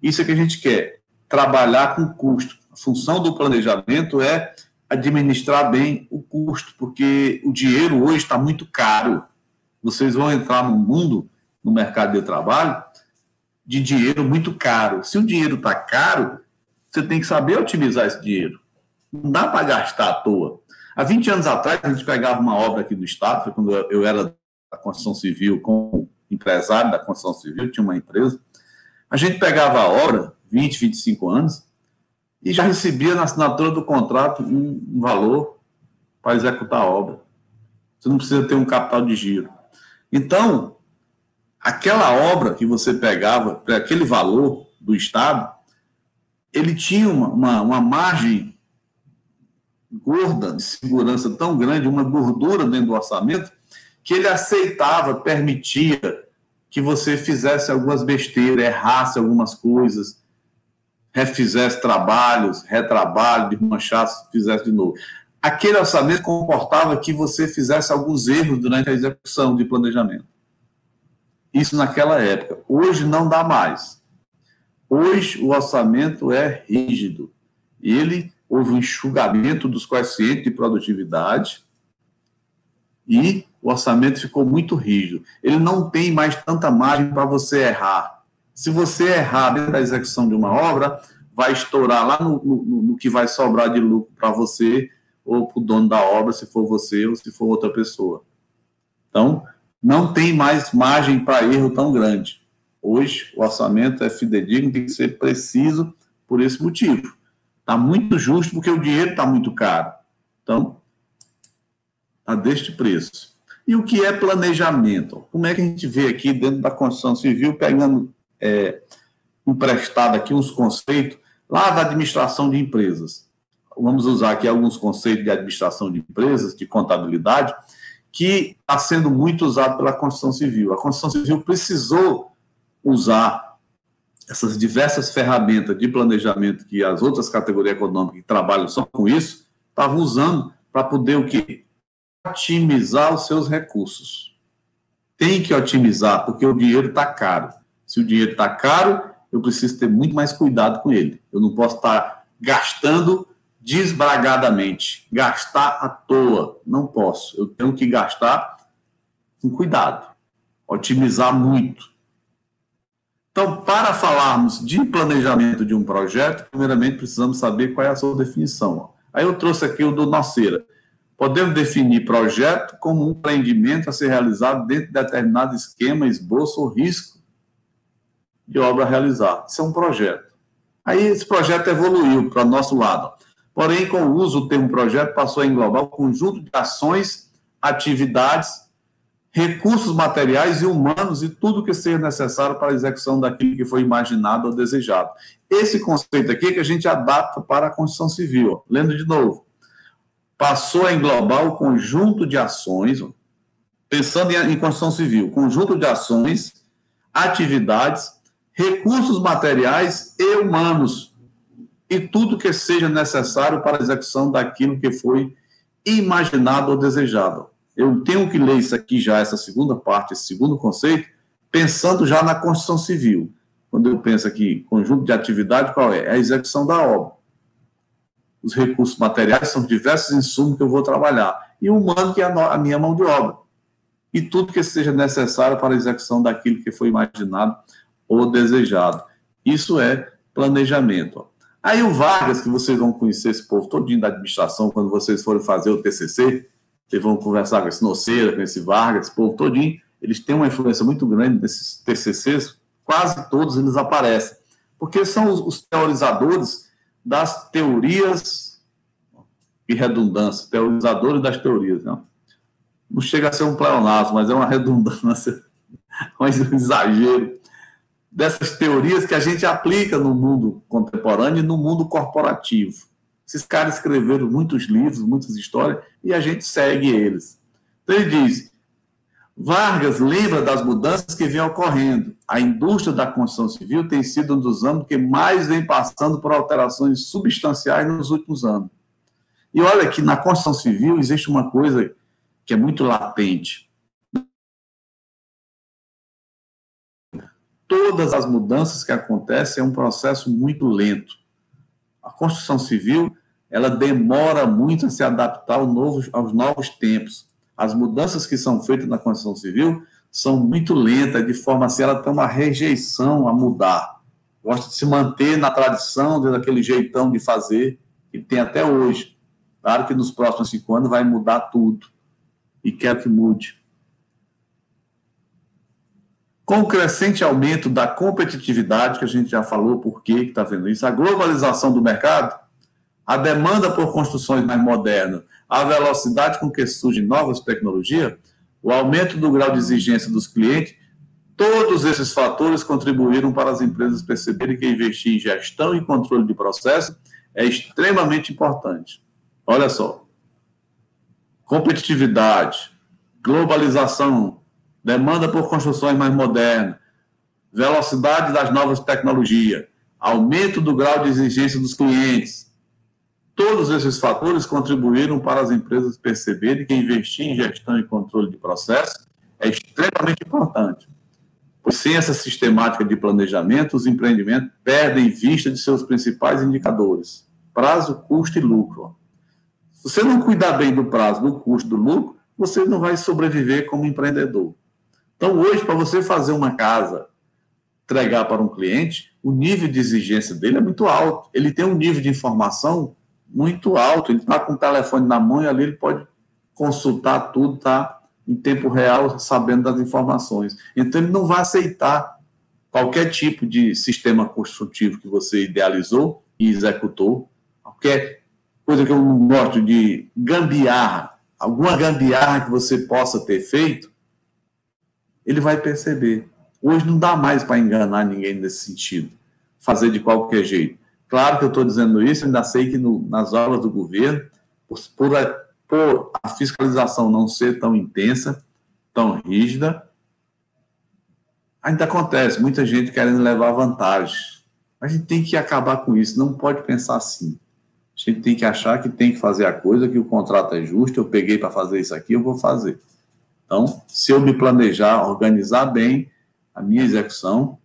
Isso é que a gente quer, trabalhar com custo. A função do planejamento é administrar bem o custo, porque o dinheiro hoje está muito caro. Vocês vão entrar num mundo, no mercado de trabalho, de dinheiro muito caro. Se o dinheiro está caro, você tem que saber otimizar esse dinheiro. Não dá para gastar à toa. Há 20 anos atrás, a gente pegava uma obra aqui do Estado, foi quando eu era da construção civil, como empresário da construção civil, tinha uma empresa. A gente pegava a obra, 20, 25 anos, e já recebia na assinatura do contrato um valor para executar a obra. Você não precisa ter um capital de giro. Então, aquela obra que você pegava, para aquele valor do Estado, ele tinha uma margem gorda de segurança tão grande, uma gordura dentro do orçamento, que ele aceitava, permitia que você fizesse algumas besteiras, errasse algumas coisas, refizesse trabalhos, retrabalho, desmanchasse, fizesse de novo. Aquele orçamento comportava que você fizesse alguns erros durante a execução de planejamento. Isso naquela época. Hoje não dá mais. Hoje o orçamento é rígido. Houve um enxugamento dos coeficientes de produtividade e o orçamento ficou muito rígido. Ele não tem mais tanta margem para você errar. Se você errar dentro da execução de uma obra, vai estourar lá no que vai sobrar de lucro para você ou para o dono da obra, se for você ou se for outra pessoa. Então, não tem mais margem para erro tão grande. Hoje, o orçamento é fidedigno, tem que ser preciso por esse motivo. Está muito justo porque o dinheiro está muito caro. Então, está deste preço. E o que é planejamento? Como é que a gente vê aqui dentro da construção civil, pegando emprestado aqui uns conceitos lá da administração de empresas. Vamos usar aqui alguns conceitos de administração de empresas, de contabilidade, que está sendo muito usado pela construção civil. A construção civil precisou usar essas diversas ferramentas de planejamento que as outras categorias econômicas que trabalham só com isso, estavam usando para poder o quê? Otimizar os seus recursos. Tem que otimizar, porque o dinheiro está caro. Se o dinheiro está caro, eu preciso ter muito mais cuidado com ele. Eu não posso estar gastando desbragadamente, gastar à toa. Não posso. Eu tenho que gastar com cuidado, otimizar muito. Então, para falarmos de planejamento de um projeto, primeiramente precisamos saber qual é a sua definição. Aí eu trouxe aqui o do Noceira. Podemos definir projeto como um empreendimento a ser realizado dentro de determinado esquema, esboço ou risco de obra a realizar. Isso é um projeto. Aí esse projeto evoluiu para o nosso lado. Porém, com o uso do termo projeto, passou a englobar um conjunto de ações, atividades, recursos materiais e humanos e tudo que seja necessário para a execução daquilo que foi imaginado ou desejado. Esse conceito aqui é que a gente adapta para a construção civil. Lendo de novo. Passou a englobar o conjunto de ações, pensando em construção civil, conjunto de ações, atividades, recursos materiais e humanos, e tudo que seja necessário para a execução daquilo que foi imaginado ou desejado. Eu tenho que ler isso aqui já, essa segunda parte, esse segundo conceito, pensando já na construção civil. Quando eu penso aqui, conjunto de atividade, qual é? É a execução da obra. Os recursos materiais são diversos insumos que eu vou trabalhar. E o humano, que é a minha mão de obra. E tudo que seja necessário para a execução daquilo que foi imaginado ou desejado. Isso é planejamento. Aí o Vargas, que vocês vão conhecer esse povo todinho da administração, quando vocês forem fazer o TCC, vocês vão conversar com esse Noceira, com esse Vargas, esse povo todinho, eles têm uma influência muito grande nesses TCCs, quase todos eles aparecem, porque são os teorizadores das teorias e redundância, teorizadores das teorias, não? Não chega a ser um pleonasmo, mas é uma redundância, um exagero dessas teorias que a gente aplica no mundo contemporâneo e no mundo corporativo. Esses caras escreveram muitos livros, muitas histórias, e a gente segue eles. Então ele diz, Vargas lembra das mudanças que vêm ocorrendo. A indústria da construção civil tem sido um dos âmbitos que mais vem passando por alterações substanciais nos últimos anos. E olha que na construção civil existe uma coisa que é muito latente. Todas as mudanças que acontecem é um processo muito lento. A construção civil, ela demora muito a se adaptar aos novos tempos. As mudanças que são feitas na construção civil são muito lentas, de forma assim, ela tem uma rejeição a mudar. Gosta de se manter na tradição, daquele jeitão de fazer, que tem até hoje. Claro que nos próximos 5 anos vai mudar tudo. E quer que mude. Com o crescente aumento da competitividade, que a gente já falou por que está vendo isso, a globalização do mercado, a demanda por construções mais modernas, a velocidade com que surgem novas tecnologias, o aumento do grau de exigência dos clientes, todos esses fatores contribuíram para as empresas perceberem que investir em gestão e controle de processo é extremamente importante. Olha só, competitividade, globalização, demanda por construções mais modernas, velocidade das novas tecnologias, aumento do grau de exigência dos clientes. Todos esses fatores contribuíram para as empresas perceberem que investir em gestão e controle de processo é extremamente importante, pois sem essa sistemática de planejamento, os empreendimentos perdem vista de seus principais indicadores, prazo, custo e lucro. Se você não cuidar bem do prazo, do custo, do lucro, você não vai sobreviver como empreendedor. Então, hoje, para você fazer uma casa, entregar para um cliente, o nível de exigência dele é muito alto. Ele tem um nível de informação muito alto. Ele está com o telefone na mão e ali ele pode consultar tudo, tá em tempo real, sabendo das informações. Então, ele não vai aceitar qualquer tipo de sistema construtivo que você idealizou e executou, qualquer coisa que eu não gosto de gambiarra, alguma gambiarra que você possa ter feito, ele vai perceber. Hoje não dá mais para enganar ninguém nesse sentido, fazer de qualquer jeito. Claro que eu estou dizendo isso, eu ainda sei que nas aulas do governo, por a fiscalização não ser tão intensa, tão rígida, ainda acontece, muita gente querendo levar vantagem. A gente tem que acabar com isso, não pode pensar assim. A gente tem que achar que tem que fazer a coisa, que o contrato é justo, eu peguei para fazer isso aqui, eu vou fazer. Então, se eu me planejar, organizar bem a minha execução,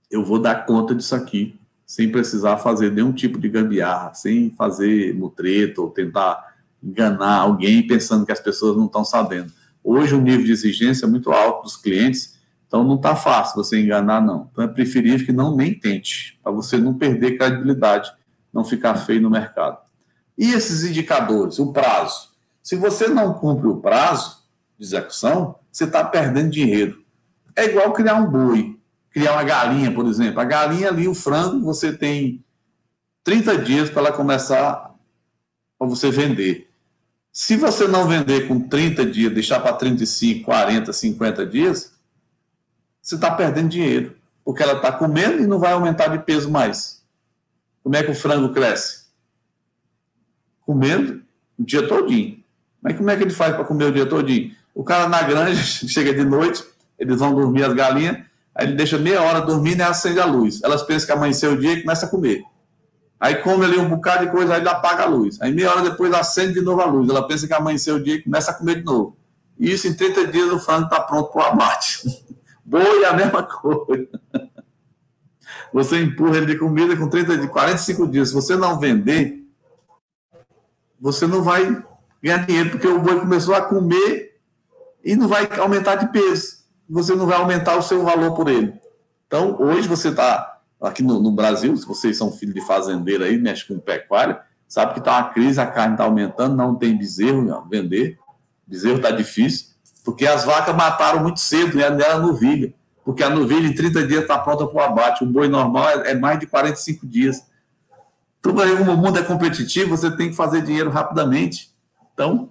eu vou dar conta disso aqui, sem precisar fazer nenhum tipo de gambiarra, sem fazer mutreta ou tentar enganar alguém pensando que as pessoas não estão sabendo. Hoje o nível de exigência é muito alto dos clientes, então não está fácil você enganar, não. Então é preferível que nem tente, para você não perder credibilidade, não ficar feio no mercado. E esses indicadores, o prazo? Se você não cumpre o prazo de execução, você está perdendo dinheiro. É igual criar um boi, criar uma galinha, por exemplo. A galinha ali, o frango, você tem 30 dias para ela começar, para você vender. Se você não vender com 30 dias, deixar para 35, 40, 50 dias, você está perdendo dinheiro, porque ela está comendo e não vai aumentar de peso mais. Como é que o frango cresce? Comendo o dia todinho. Mas como é que ele faz para comer o dia todinho? O cara na granja, chega de noite, eles vão dormir as galinhas, aí ele deixa meia hora dormindo e acende a luz. Elas pensam que amanheceu o dia e começa a comer. Aí come ali um bocado de coisa, aí ele apaga a luz. Aí meia hora depois acende de novo a luz. Ela pensa que amanheceu o dia e começa a comer de novo. E isso em 30 dias o frango está pronto para o abate. Boi é a mesma coisa. Você empurra ele de comida com 45 dias. Se você não vender, você não vai ganhar dinheiro, porque o boi começou a comer e não vai aumentar de peso. Você não vai aumentar o seu valor por ele. Então, hoje você está aqui no Brasil, se vocês são filhos de fazendeiro aí, mexem com pecuária, sabe que está uma crise, a carne está aumentando, não tem bezerro a vender, bezerro está difícil, porque as vacas mataram muito cedo, né, a novilha, porque a novilha em 30 dias está pronta para o abate, o boi normal é mais de 45 dias. Então, como o mundo é competitivo, você tem que fazer dinheiro rapidamente. Então,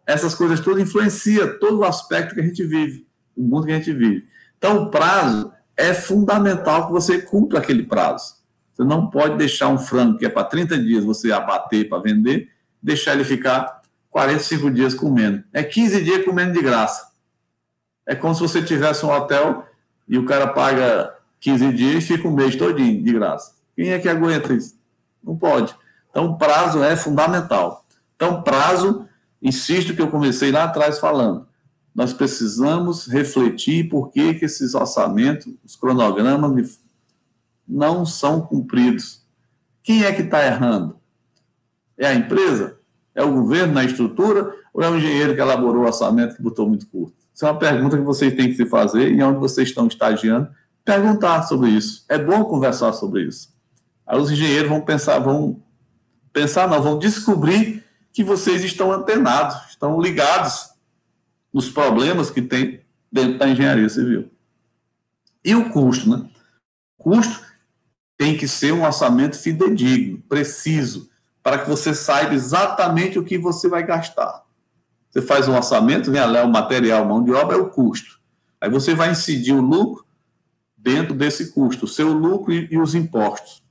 essas coisas todas influenciam todo o aspecto que a gente vive, o mundo que a gente vive. Então, o prazo é fundamental que você cumpra aquele prazo. Você não pode deixar um frango que é para 30 dias você abater para vender, deixar ele ficar 45 dias comendo. É 15 dias comendo de graça. É como se você tivesse um hotel e o cara paga 15 dias e fica um mês todinho de graça. Quem é que aguenta isso? Não pode. Então, o prazo é fundamental. Então, prazo, insisto que eu comecei lá atrás falando, nós precisamos refletir por que esses orçamentos, os cronogramas não são cumpridos. Quem é que está errando? É a empresa? É o governo na estrutura? Ou é o engenheiro que elaborou o orçamento que botou muito curto? Isso é uma pergunta que vocês têm que se fazer e onde vocês estão estagiando, perguntar sobre isso. É bom conversar sobre isso. Aí os engenheiros vão descobrir que vocês estão antenados, estão ligados nos problemas que tem dentro da engenharia civil. E o custo, né? O custo tem que ser um orçamento fidedigno, preciso, para que você saiba exatamente o que você vai gastar. Você faz um orçamento, vem ali o material, mão de obra, é o custo. Aí você vai incidir o lucro dentro desse custo, o seu lucro e os impostos.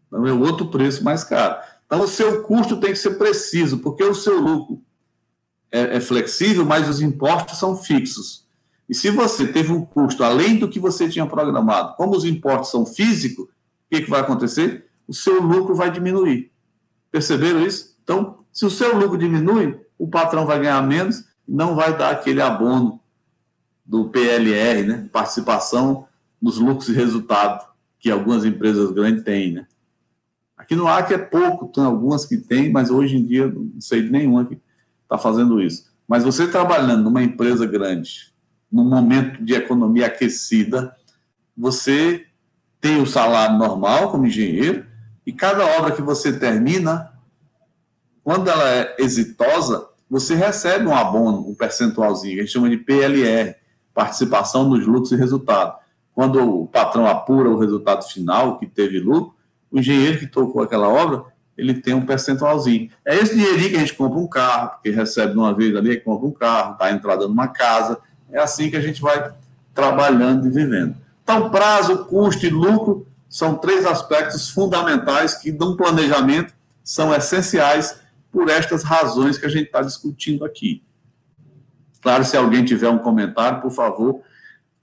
Então, é o outro preço mais caro. Então, o seu custo tem que ser preciso, porque o seu lucro é flexível, mas os impostos são fixos. E se você teve um custo além do que você tinha programado, como os impostos são físicos, o que vai acontecer? O seu lucro vai diminuir. Perceberam isso? Então, se o seu lucro diminui, o patrão vai ganhar menos e não vai dar aquele abono do PLR, né? Participação nos lucros e resultados que algumas empresas grandes têm, né? Aqui no Acre é pouco, tem algumas que têm, mas hoje em dia não sei de nenhuma que está fazendo isso. Mas você trabalhando numa empresa grande, num momento de economia aquecida, você tem o salário normal como engenheiro e cada obra que você termina, quando ela é exitosa, você recebe um abono, um percentualzinho, que a gente chama de PLR, participação nos lucros e resultados. Quando o patrão apura o resultado final, que teve lucro, o engenheiro que tocou aquela obra, ele tem um percentualzinho. É esse dinheirinho que a gente compra um carro, que recebe de uma vez ali, compra um carro, dá entrada numa casa. É assim que a gente vai trabalhando e vivendo. Então, prazo, custo e lucro são 3 aspectos fundamentais que, de um planejamento, são essenciais por estas razões que a gente está discutindo aqui. Claro, se alguém tiver um comentário, por favor,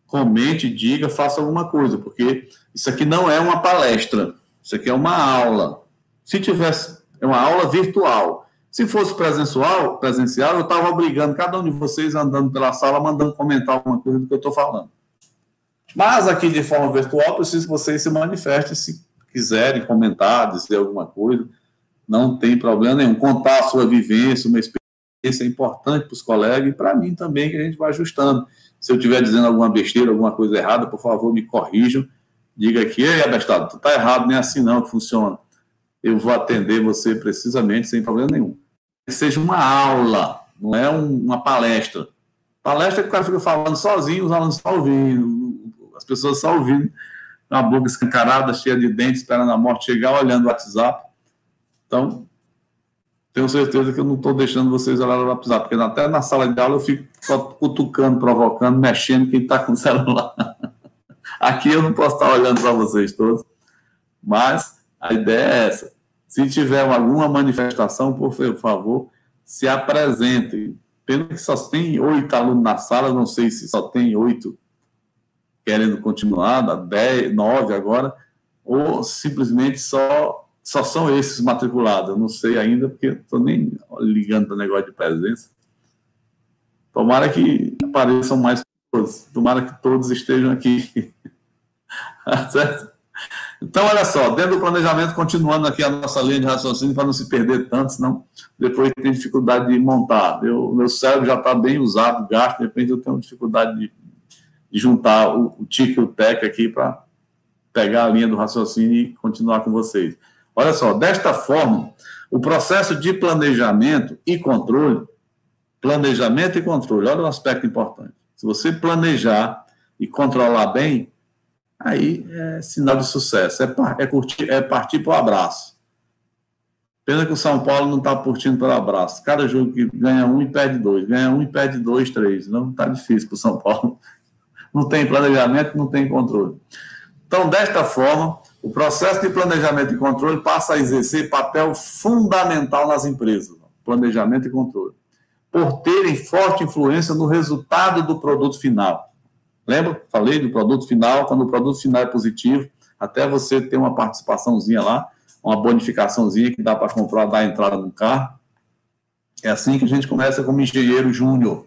comente, diga, faça alguma coisa, porque isso aqui não é uma palestra, isso aqui é uma aula. Se tivesse, é uma aula virtual. Se fosse presencial, eu estava obrigando cada um de vocês andando pela sala, mandando comentar alguma coisa do que eu estou falando. Mas aqui, de forma virtual, preciso que vocês se manifestem, se quiserem comentar, dizer alguma coisa, não tem problema nenhum. Contar a sua vivência, uma experiência importante para os colegas e para mim também, que a gente vai ajustando. Se eu estiver dizendo alguma besteira, alguma coisa errada, por favor, me corrijam. Diga aqui, ei, abestado, tu está errado, nem assim não que funciona. Eu vou atender você precisamente, sem problema nenhum. Que seja uma aula, não é uma palestra. Palestra é que o cara fica falando sozinho, os alunos só ouvindo, as pessoas só ouvindo, com a boca escancarada, cheia de dentes, esperando a morte chegar, olhando o WhatsApp. Então, tenho certeza que eu não estou deixando vocês olharem o WhatsApp, porque até na sala de aula eu fico cutucando, provocando, mexendo quem está com o celular. Aqui eu não posso estar olhando para vocês todos, mas a ideia é essa. Se tiver alguma manifestação, por favor, se apresentem. Pena que só tem 8 alunos na sala, não sei se só tem 8 querendo continuar, 10, 9 agora, ou simplesmente só são esses matriculados. Eu não sei ainda, porque estou nem ligando para o negócio de presença. Tomara que apareçam mais pessoas. Tomara que todos estejam aqui. Certo? Então, olha só, dentro do planejamento, continuando aqui a nossa linha de raciocínio, para não se perder tanto, senão depois tem dificuldade de montar. Meu cérebro já está bem usado, gasto, de repente eu tenho dificuldade de juntar o TIC e o TEC aqui para pegar a linha do raciocínio e continuar com vocês. Olha só, desta forma, o processo de planejamento e controle, olha um aspecto importante. Se você planejar e controlar bem, aí é sinal de sucesso, é partir para o abraço. Pena que o São Paulo não está partindo pelo abraço. Cada jogo que ganha um e perde dois, ganha um e perde dois, três. Não está difícil para o São Paulo. Não tem planejamento, não tem controle. Então, desta forma, o processo de planejamento e controle passa a exercer papel fundamental nas empresas, planejamento e controle, por terem forte influência no resultado do produto final. Lembra? Falei do produto final, quando o produto final é positivo, até você ter uma participaçãozinha lá, uma bonificaçãozinha que dá para comprar, dar entrada no carro. É assim que a gente começa como engenheiro júnior.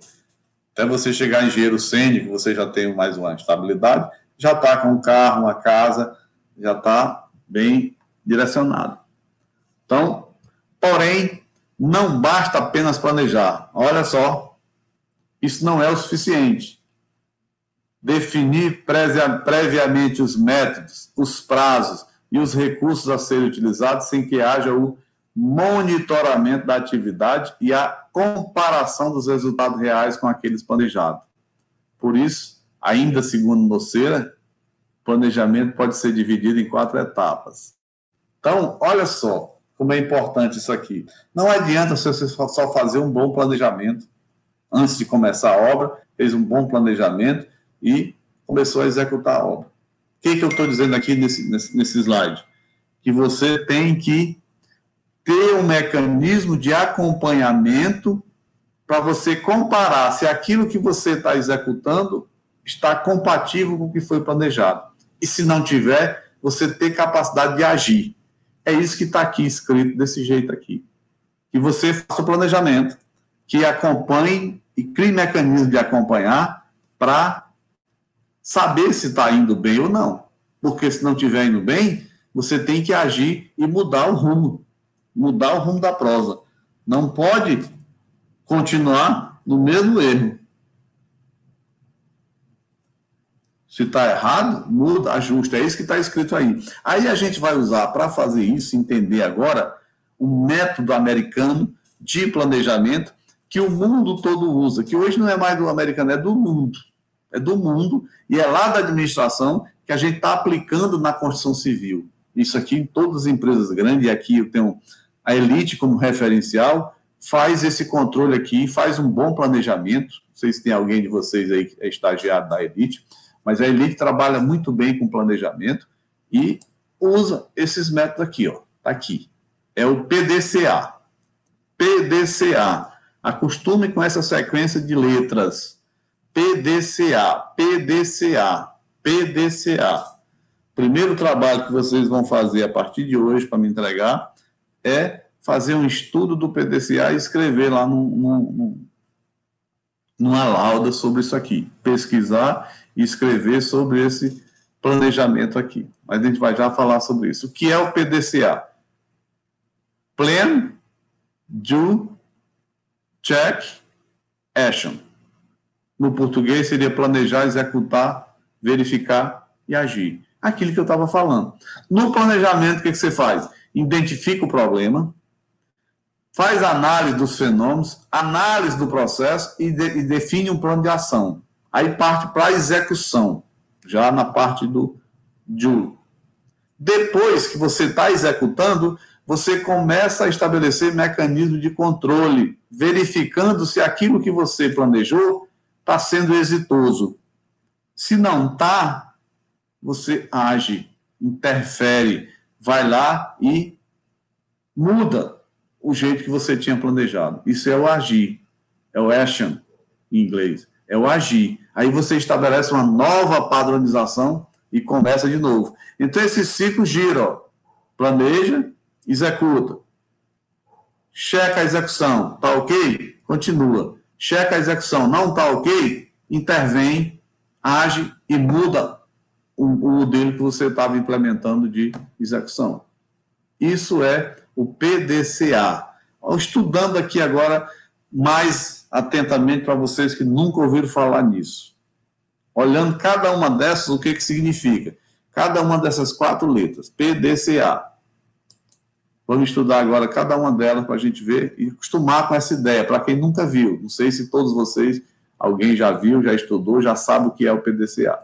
Até você chegar em engenheiro sênior, que você já tem mais uma estabilidade, já está com um carro, uma casa, já está bem direcionado. Então, porém, não basta apenas planejar. Olha só, isso não é o suficiente. Definir previamente os métodos, os prazos e os recursos a serem utilizados sem que haja o monitoramento da atividade e a comparação dos resultados reais com aqueles planejados. Por isso, ainda segundo Nocera, planejamento pode ser dividido em 4 etapas. Então, olha só como é importante isso aqui. Não adianta você só fazer um bom planejamento antes de começar a obra, fez um bom planejamento e começou a executar a obra. O que eu estou dizendo aqui nesse slide? Que você tem que ter um mecanismo de acompanhamento para você comparar se aquilo que você está executando está compatível com o que foi planejado. E se não tiver, você ter capacidade de agir. É isso que está aqui escrito desse jeito aqui. Que você faça o planejamento, que acompanhe e crie mecanismo de acompanhar para saber se está indo bem ou não. Porque se não estiver indo bem, você tem que agir e mudar o rumo da prosa. Não pode continuar no mesmo erro. Se está errado, muda, ajusta. É isso que está escrito aí. Aí a gente vai usar, para fazer isso, entender agora, um método americano de planejamento que o mundo todo usa, que hoje não é mais do americano, é do mundo. É do mundo e é lá da administração que a gente está aplicando na construção civil. Isso aqui em todas as empresas grandes, e aqui eu tenho a Elite como referencial, faz esse controle aqui, faz um bom planejamento. Não sei se tem alguém de vocês aí que é estagiário da Elite, mas a Elite trabalha muito bem com planejamento e usa esses métodos aqui, ó. Tá aqui. É o PDCA. PDCA. Acostume com essa sequência de letras. PDCA, PDCA, PDCA. Primeiro trabalho que vocês vão fazer a partir de hoje para me entregar é fazer um estudo do PDCA e escrever lá numa lauda sobre isso aqui. Pesquisar e escrever sobre esse planejamento aqui. Mas a gente vai já falar sobre isso. O que é o PDCA? Plan, Do, Check, Action. No português seria planejar, executar, verificar e agir. Aquilo que eu estava falando. No planejamento, o que você faz? Identifica o problema, faz análise dos fenômenos, análise do processo e define um plano de ação. Aí parte para a execução, já na parte do do. Depois que você está executando, você começa a estabelecer mecanismos de controle, verificando se aquilo que você planejou está sendo exitoso. Se não está, você age, interfere, vai lá e muda o jeito que você tinha planejado. Isso é o agir, é o action em inglês, é o agir. Aí você estabelece uma nova padronização e começa de novo. Então esse ciclo gira, ó. Planeja, executa. Checa a execução, tá ok? Continua. Checa a execução, não tá ok? Intervém, age e muda o modelo que você estava implementando de execução. Isso é o PDCA. Estudando aqui agora mais atentamente para vocês que nunca ouviram falar nisso. Olhando cada uma dessas, o que significa? Cada uma dessas 4 letras, PDCA. Vamos estudar agora cada uma delas para a gente ver e acostumar com essa ideia, para quem nunca viu. Não sei se todos vocês, alguém já viu, já estudou, já sabe o que é o PDCA.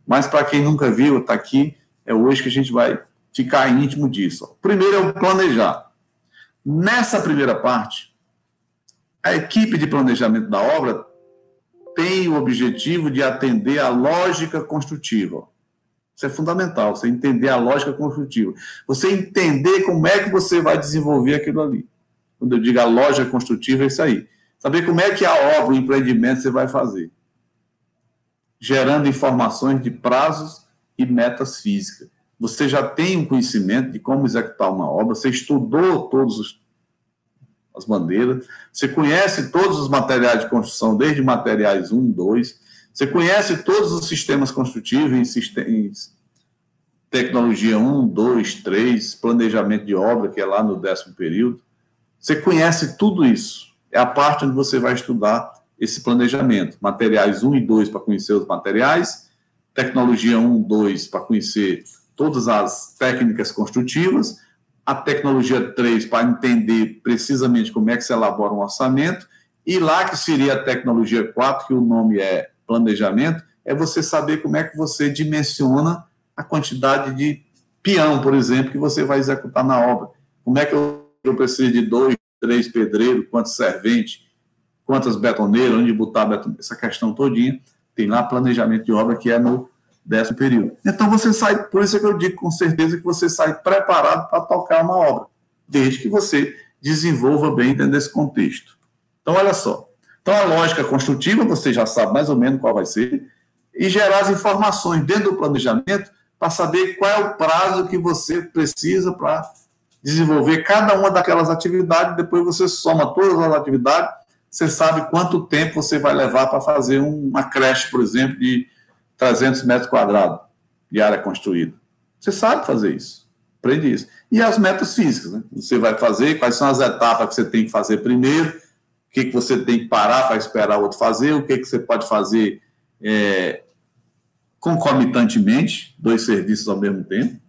Mas para quem nunca viu, está aqui, é hoje que a gente vai ficar íntimo disso. Primeiro é o planejar. Nessa primeira parte, a equipe de planejamento da obra tem o objetivo de atender à lógica construtiva. Isso é fundamental, você entender a lógica construtiva. Você entender como é que você vai desenvolver aquilo ali. Quando eu digo a lógica construtiva, é isso aí. Saber como é que a obra, o empreendimento você vai fazer. Gerando informações de prazos e metas físicas. Você já tem um conhecimento de como executar uma obra, você estudou todas as bandeiras, você conhece todos os materiais de construção, desde materiais 1, 2, você conhece todos os sistemas construtivos em tecnologia 1, 2, 3, planejamento de obra, que é lá no 10º período. Você conhece tudo isso. É a parte onde você vai estudar esse planejamento. Materiais 1 e 2 para conhecer os materiais, tecnologia 1, 2 para conhecer todas as técnicas construtivas, a tecnologia 3 para entender precisamente como é que se elabora um orçamento, e lá que seria a tecnologia 4, que o nome é planejamento, é você saber como é que você dimensiona a quantidade de peão, por exemplo, que você vai executar na obra. Como é que eu preciso de 2, 3 pedreiros, quantos serventes, quantas betoneiras, onde botar betoneira, essa questão todinha, tem lá planejamento de obra que é no 10º período. Então você sai, por isso é que eu digo com certeza que você sai preparado para tocar uma obra, desde que você desenvolva bem dentro desse contexto. Então, olha só. Então, a lógica construtiva, você já sabe mais ou menos qual vai ser, e gerar as informações dentro do planejamento para saber qual é o prazo que você precisa para desenvolver cada uma daquelas atividades, depois você soma todas as atividades, você sabe quanto tempo você vai levar para fazer uma creche, por exemplo, de 300 metros quadrados de área construída. Você sabe fazer isso, aprende isso. E as metas físicas, né? Você vai fazer, quais são as etapas que você tem que fazer primeiro, o que você tem que parar para esperar o outro fazer, o que você pode fazer concomitantemente, 2 serviços ao mesmo tempo.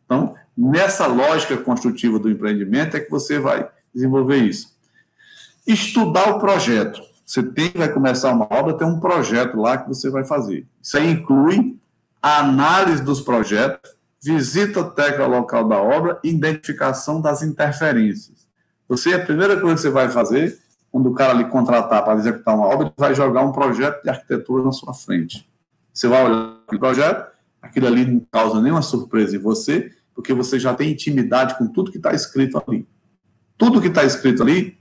Então, nessa lógica construtiva do empreendimento é que você vai desenvolver isso. Estudar o projeto. Você vai começar uma obra, tem um projeto lá que você vai fazer. Isso aí inclui a análise dos projetos, visita técnica local da obra e identificação das interferências. A primeira coisa que você vai fazer, quando o cara lhe contratar para executar uma obra, ele vai jogar um projeto de arquitetura na sua frente. Você vai olhar aquele projeto, aquilo ali não causa nenhuma surpresa em você, porque você já tem intimidade com tudo que está escrito ali. Tudo que está escrito ali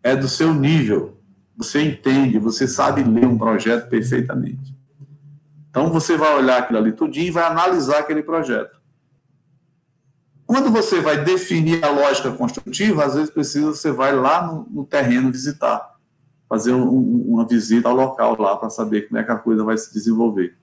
é do seu nível. Você entende, você sabe ler um projeto perfeitamente. Então, você vai olhar aquilo ali tudinho e vai analisar aquele projeto. Quando você vai definir a lógica construtiva, às vezes você vai lá no terreno visitar, fazer uma visita ao local lá para saber como é que a coisa vai se desenvolver.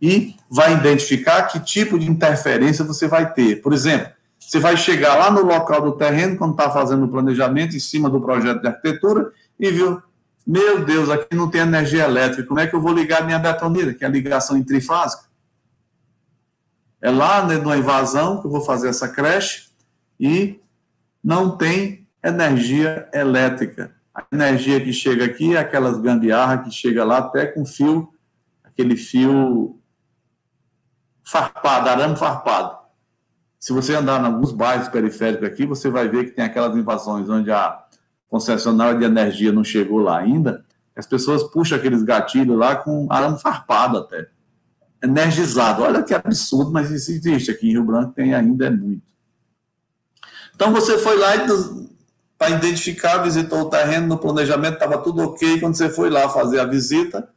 E vai identificar que tipo de interferência você vai ter. Por exemplo, você vai chegar lá no local do terreno, quando está fazendo o planejamento, em cima do projeto de arquitetura, e viu, meu Deus, aqui não tem energia elétrica, como é que eu vou ligar a minha betoneira, que é a ligação em trifásica? É lá numa invasão que eu vou fazer essa creche e não tem energia elétrica. A energia que chega aqui é aquelas gambiarras que chega lá até com fio, aquele fio farpado, arame farpado. Se você andar em alguns bairros periféricos aqui, você vai ver que tem aquelas invasões onde a concessionária de energia não chegou lá ainda, as pessoas puxam aqueles gatilhos lá com arame farpado até. Energizado. Olha que absurdo, mas isso existe aqui em Rio Branco, tem ainda, é muito. Então, você foi lá para identificar, visitou o terreno, no planejamento estava tudo ok, quando você foi lá fazer a visita,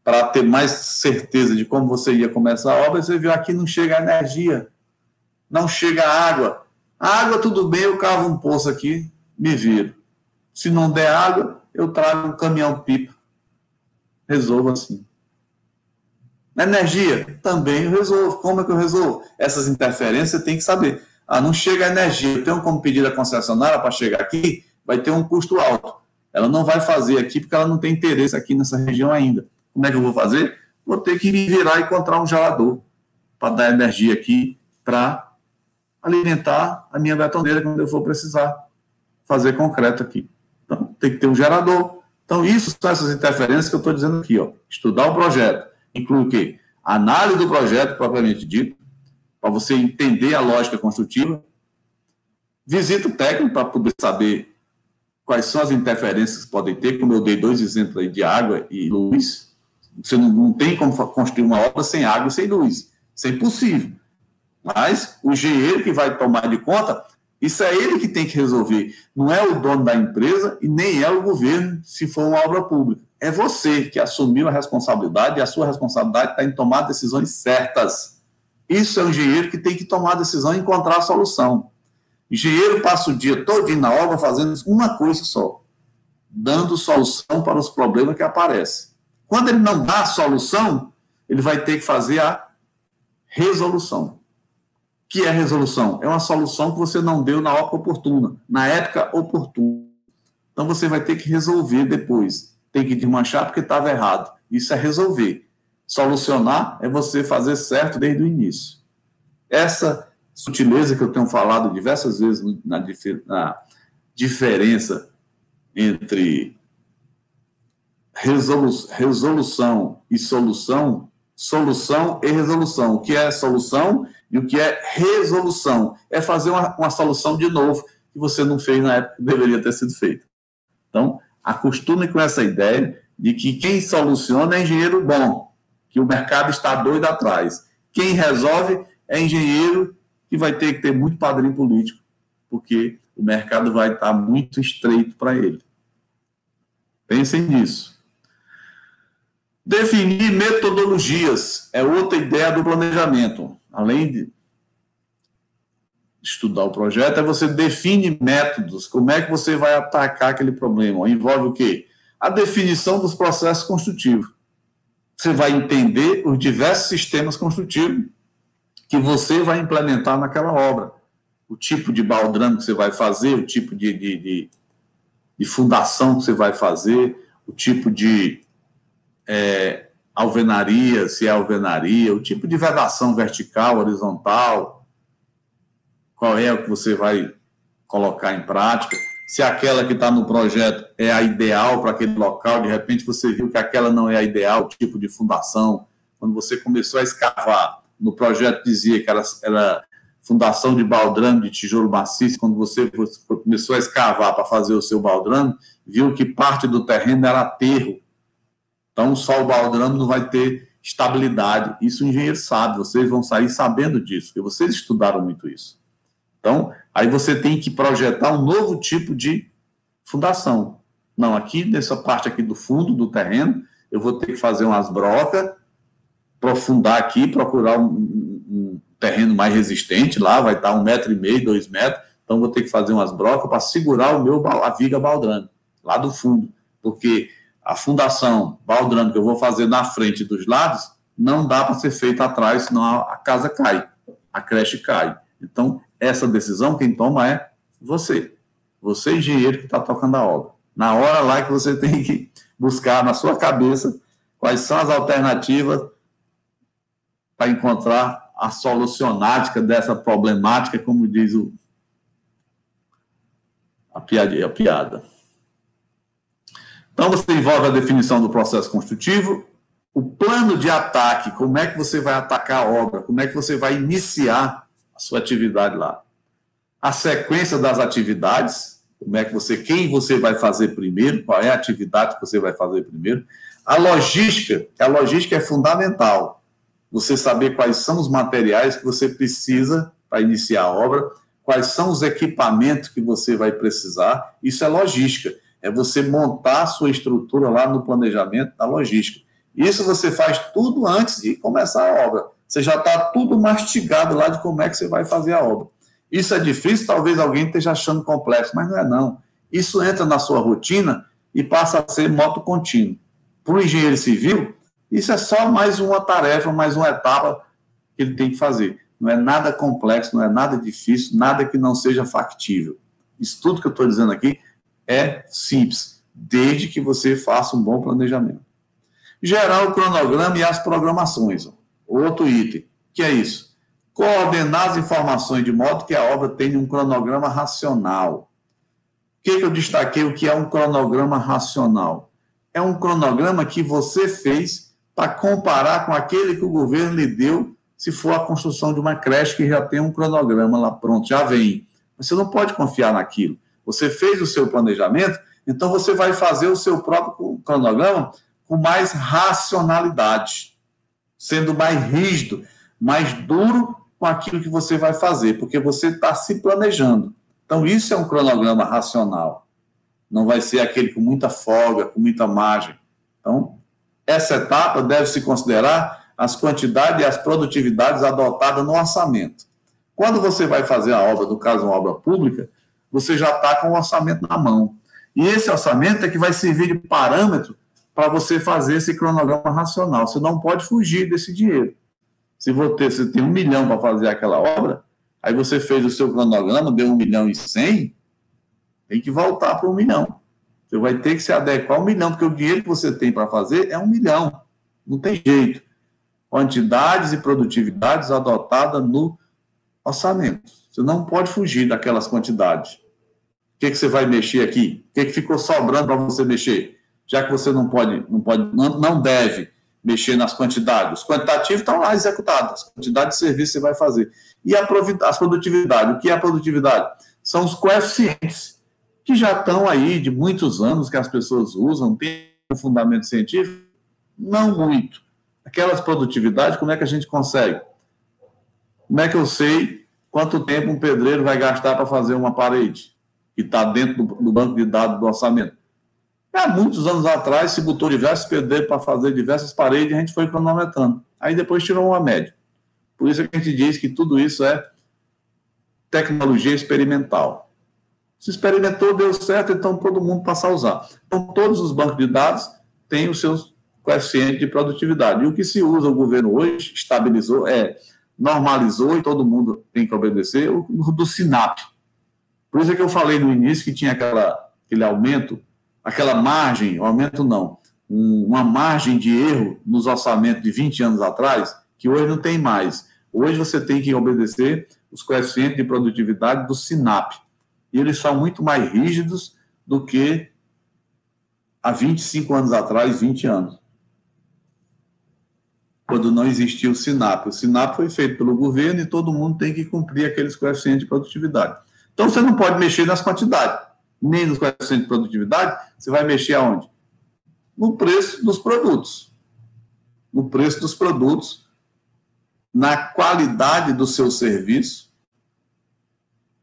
para ter mais certeza de como você ia começar a obra, você viu aqui não chega energia, não chega água. A água, tudo bem, eu cavo um poço aqui, me viro. Se não der água, eu trago um caminhão-pipa. Resolvo assim. Energia, também eu resolvo. Como é que eu resolvo? Essas interferências você tem que saber. Não chega a energia, eu tenho como pedir a concessionária para chegar aqui, vai ter um custo alto. Ela não vai fazer aqui porque ela não tem interesse aqui nessa região ainda. Como é que eu vou fazer? Vou ter que me virar e encontrar um gerador. para dar energia aqui para alimentar a minha betoneira quando eu for precisar fazer concreto aqui. Então, tem que ter um gerador. Então, isso são essas interferências que eu estou dizendo aqui, ó. Estudar o projeto. Inclui o quê? Análise do projeto, propriamente dito, para você entender a lógica construtiva. Visita o técnico para poder saber quais são as interferências que podem ter, como eu dei 2 exemplos aí de água e luz. Você não tem como construir uma obra sem água e sem luz. Isso é impossível. Mas o engenheiro que vai tomar de conta, isso é ele que tem que resolver. Não é o dono da empresa e nem é o governo, se for uma obra pública. É você que assumiu a responsabilidade, e a sua responsabilidade está em tomar decisões certas. Isso é o engenheiro que tem que tomar a decisão e encontrar a solução. O engenheiro passa o dia todo na obra fazendo uma coisa só, dando solução para os problemas que aparecem. Quando ele não dá a solução, ele vai ter que fazer a resolução. O que é resolução? É uma solução que você não deu na hora oportuna, na época oportuna. Então você vai ter que resolver depois. Tem que desmanchar porque estava errado. Isso é resolver. Solucionar é você fazer certo desde o início. Essa sutileza que eu tenho falado diversas vezes na diferença entre resolução e solução, solução e resolução. O que é solução e o que é resolução? É fazer uma solução de novo que você não fez na época que deveria ter sido feita. Então, acostume com essa ideia de que quem soluciona é engenheiro bom, que o mercado está doido atrás. Quem resolve é engenheiro que vai ter que ter muito padrinho político, porque o mercado vai estar muito estreito para ele. Pensem nisso. Definir metodologias é outra ideia do planejamento. Além de estudar o projeto, é você define métodos, como é que você vai atacar aquele problema. Envolve o quê? A definição dos processos construtivos. Você vai entender os diversos sistemas construtivos que você vai implementar naquela obra. O tipo de baldrame que você vai fazer, o tipo de fundação que você vai fazer, o tipo de alvenaria, se é alvenaria, o tipo de vedação vertical, horizontal, qual é o que você vai colocar em prática, se aquela que está no projeto é a ideal para aquele local, de repente você viu que aquela não é a ideal, o tipo de fundação. Quando você começou a escavar, no projeto dizia que era fundação de baldrame, de tijolo maciço. Quando você começou a escavar para fazer o seu baldrame, viu que parte do terreno era aterro. Então, só o baldrame não vai ter estabilidade. Isso o engenheiro sabe, vocês vão sair sabendo disso, porque vocês estudaram muito isso. Então, aí você tem que projetar um novo tipo de fundação. Não, aqui, nessa parte aqui do fundo do terreno, eu vou ter que fazer umas brocas, aprofundar aqui, procurar um terreno mais resistente, lá vai estar 1,5 m, 2 metros, então vou ter que fazer umas brocas para segurar a viga baldrame, lá do fundo, porque a fundação baldrame que eu vou fazer na frente dos lados, não dá para ser feita atrás, senão a casa cai, a creche cai. Então, essa decisão quem toma é você. Você, engenheiro, que está tocando a obra. Na hora lá que você tem que buscar na sua cabeça quais são as alternativas para encontrar a solucionática dessa problemática, como diz a piada. Então, você envolve a definição do processo construtivo, o plano de ataque, como é que você vai atacar a obra, como é que você vai iniciar a sua atividade lá. A sequência das atividades, quem você vai fazer primeiro, qual é a atividade que você vai fazer primeiro. A logística é fundamental. Você saber quais são os materiais que você precisa para iniciar a obra, quais são os equipamentos que você vai precisar. Isso é logística. É você montar a sua estrutura lá no planejamento da logística. Isso você faz tudo antes de começar a obra. Você já está tudo mastigado lá de como é que você vai fazer a obra. Isso é difícil, talvez alguém esteja achando complexo, mas não é não. Isso entra na sua rotina e passa a ser moto contínuo. Para o engenheiro civil, isso é só mais uma tarefa, mais uma etapa que ele tem que fazer. Não é nada complexo, não é nada difícil, nada que não seja factível. Isso tudo que eu estou dizendo aqui é simples, desde que você faça um bom planejamento. Gerar o cronograma e as programações. Outro item, que é isso? Coordenar as informações de modo que a obra tenha um cronograma racional. O que eu destaquei? O que é um cronograma racional? É um cronograma que você fez para comparar com aquele que o governo lhe deu, se for a construção de uma creche que já tem um cronograma lá pronto, já vem. Você não pode confiar naquilo. Você fez o seu planejamento, então você vai fazer o seu próprio cronograma com mais racionalidade, sendo mais rígido, mais duro com aquilo que você vai fazer, porque você está se planejando. Então, isso é um cronograma racional. Não vai ser aquele com muita folga, com muita margem. Então, essa etapa deve-se considerar as quantidades e as produtividades adotadas no orçamento. Quando você vai fazer a obra, no caso, uma obra pública, você já está com o orçamento na mão. E esse orçamento é que vai servir de parâmetro para você fazer esse cronograma racional. Você não pode fugir desse dinheiro. Se você tem 1 milhão para fazer aquela obra, aí você fez o seu cronograma, deu 1.100.000, tem que voltar para 1 milhão. Você vai ter que se adequar a 1 milhão, porque o dinheiro que você tem para fazer é 1 milhão. Não tem jeito. Quantidades e produtividades adotadas no orçamento. Você não pode fugir daquelas quantidades. O que você vai mexer aqui? O que ficou sobrando para você mexer? Já que você não deve mexer nas quantidades. Os quantitativos estão lá executados, as quantidades de serviço você vai fazer. E as produtividades, o que é a produtividade? São os coeficientes, que já estão aí de muitos anos que as pessoas usam, tem um fundamento científico? Não muito. Aquelas produtividades, como é que a gente consegue? Como é que eu sei quanto tempo um pedreiro vai gastar para fazer uma parede, que está dentro do banco de dados do orçamento? Há muitos anos atrás, se botou diversos pedreiros para fazer diversas paredes e a gente foi cronometrando. Aí depois tirou uma média. Por isso é que a gente diz que tudo isso é tecnologia experimental. Se experimentou, deu certo, então todo mundo passa a usar. Então, todos os bancos de dados têm os seus coeficientes de produtividade. E o que se usa, o governo hoje estabilizou, normalizou, e todo mundo tem que obedecer, o do SINAP. Por isso é que eu falei no início que tinha aquele aumento, aquela margem, aumento não, uma margem de erro nos orçamentos de 20 anos atrás, que hoje não tem mais. Hoje você tem que obedecer os coeficientes de produtividade do SINAP. E eles são muito mais rígidos do que há 25 anos atrás, 20 anos, quando não existia o SINAP. O SINAP foi feito pelo governo e todo mundo tem que cumprir aqueles coeficientes de produtividade. Então, você não pode mexer nas quantidades, nem nos coeficientes de produtividade. Você vai mexer aonde? No preço dos produtos. No preço dos produtos, na qualidade do seu serviço.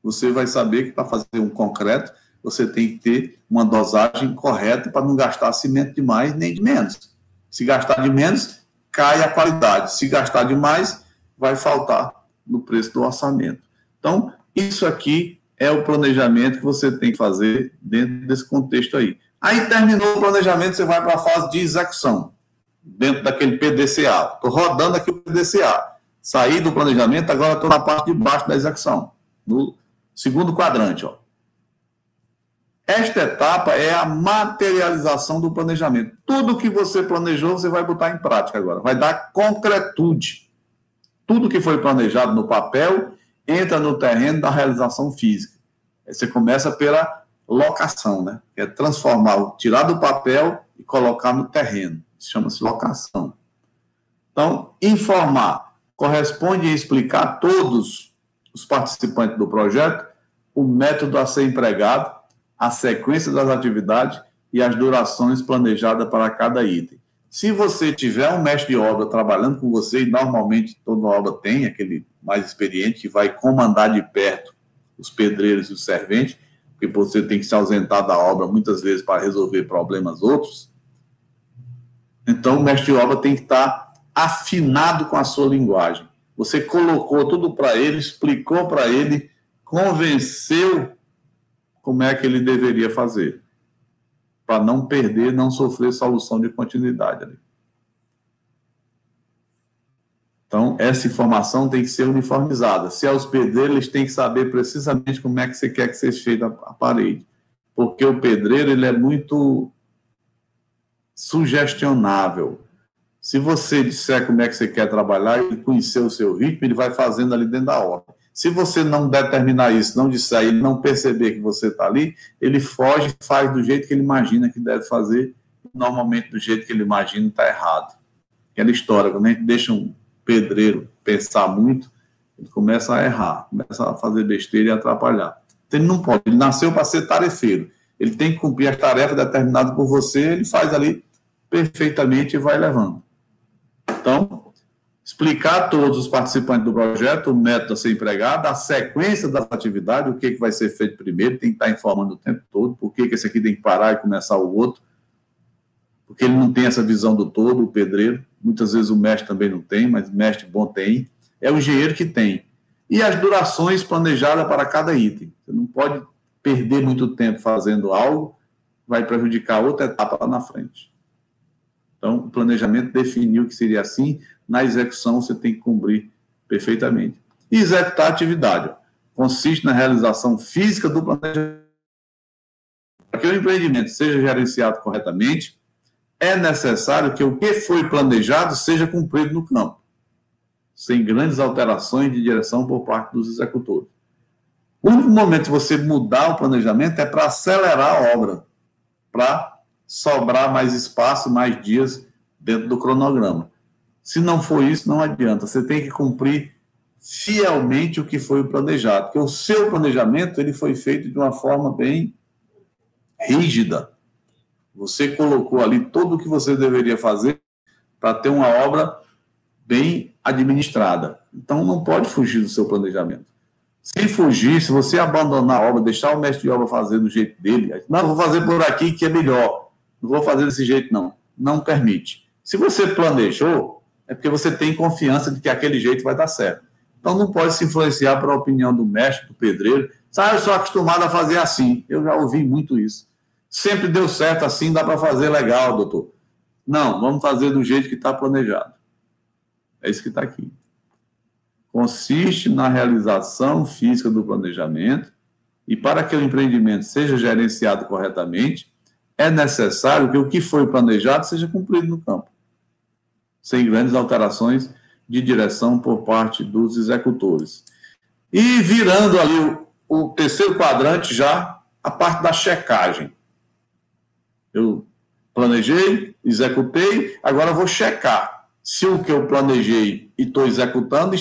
Você vai saber que para fazer um concreto, você tem que ter uma dosagem correta para não gastar cimento de mais nem de menos. Se gastar de menos, cai a qualidade. Se gastar de mais, vai faltar no preço do orçamento. Então, isso aqui é o planejamento que você tem que fazer dentro desse contexto aí. Aí terminou o planejamento, você vai para a fase de execução, dentro daquele PDCA. Estou rodando aqui o PDCA. Saí do planejamento, agora estou na parte de baixo da execução, no segundo quadrante. Ó. Esta etapa é a materialização do planejamento. Tudo que você planejou, você vai botar em prática agora. Vai dar concretude. Tudo que foi planejado no papel entra no terreno da realização física. Aí você começa pela locação, né? Que é transformar, tirar do papel e colocar no terreno. Isso chama-se locação. Então, informar corresponde a explicar a todos os participantes do projeto o método a ser empregado, a sequência das atividades e as durações planejadas para cada item. Se você tiver um mestre de obra trabalhando com você, e normalmente toda obra tem aquele mais experiente que vai comandar de perto os pedreiros e os serventes, porque você tem que se ausentar da obra muitas vezes para resolver problemas outros, então o mestre de obra tem que estar afinado com a sua linguagem. Você colocou tudo para ele, explicou para ele, convenceu como é que ele deveria fazer, para não perder, não sofrer solução de continuidade ali. Então, essa informação tem que ser uniformizada. Se é os pedreiros, eles têm que saber precisamente como é que você quer que seja feita a parede. Porque o pedreiro, ele é muito sugestionável. Se você disser como é que você quer trabalhar e conhecer o seu ritmo, ele vai fazendo ali dentro da obra. Se você não determinar isso, não disser, ele não perceber que você está ali, ele foge e faz do jeito que ele imagina que deve fazer. Normalmente, do jeito que ele imagina, está errado. Aquela história, quando a gente deixa um pedreiro pensar muito, ele começa a errar, começa a fazer besteira e atrapalhar. Então, ele não pode, ele nasceu para ser tarefeiro. Ele tem que cumprir as tarefas determinadas por você, ele faz ali perfeitamente e vai levando. Então, explicar a todos os participantes do projeto o método a ser empregado, a sequência das atividades, o que vai ser feito primeiro, tem que estar informando o tempo todo, por que esse aqui tem que parar e começar o outro, porque ele não tem essa visão do todo, o pedreiro, muitas vezes o mestre também não tem, mas o mestre bom tem, é o engenheiro que tem. E as durações planejadas para cada item. Você não pode perder muito tempo fazendo algo, vai prejudicar outra etapa lá na frente. Então, o planejamento definiu que seria assim, na execução você tem que cumprir perfeitamente. E executar a atividade. Consiste na realização física do planejamento. Para que o empreendimento seja gerenciado corretamente, é necessário que o que foi planejado seja cumprido no campo, sem grandes alterações de direção por parte dos executores. O único momento de você mudar o planejamento é para acelerar a obra, para sobrar mais espaço, mais dias dentro do cronograma. Se não for isso, não adianta. Você tem que cumprir fielmente o que foi planejado, porque o seu planejamento ele foi feito de uma forma bem rígida. Você colocou ali tudo o que você deveria fazer para ter uma obra bem administrada. Então, não pode fugir do seu planejamento. Se fugir, se você abandonar a obra, deixar o mestre de obra fazer do jeito dele, não, vou fazer por aqui que é melhor, não vou fazer desse jeito, não. Não permite. Se você planejou, é porque você tem confiança de que aquele jeito vai dar certo. Então, não pode se influenciar pela opinião do mestre, do pedreiro. Eu sou acostumado a fazer assim. Eu já ouvi muito isso. Sempre deu certo assim, dá para fazer legal, doutor. Não, vamos fazer do jeito que está planejado. É isso que está aqui. Consiste na realização física do planejamento e para que o empreendimento seja gerenciado corretamente, é necessário que o que foi planejado seja cumprido no campo, sem grandes alterações de direção por parte dos executores. E virando ali o terceiro quadrante já, a parte da checagem. Eu planejei, executei, agora vou checar se o que eu planejei e estou executando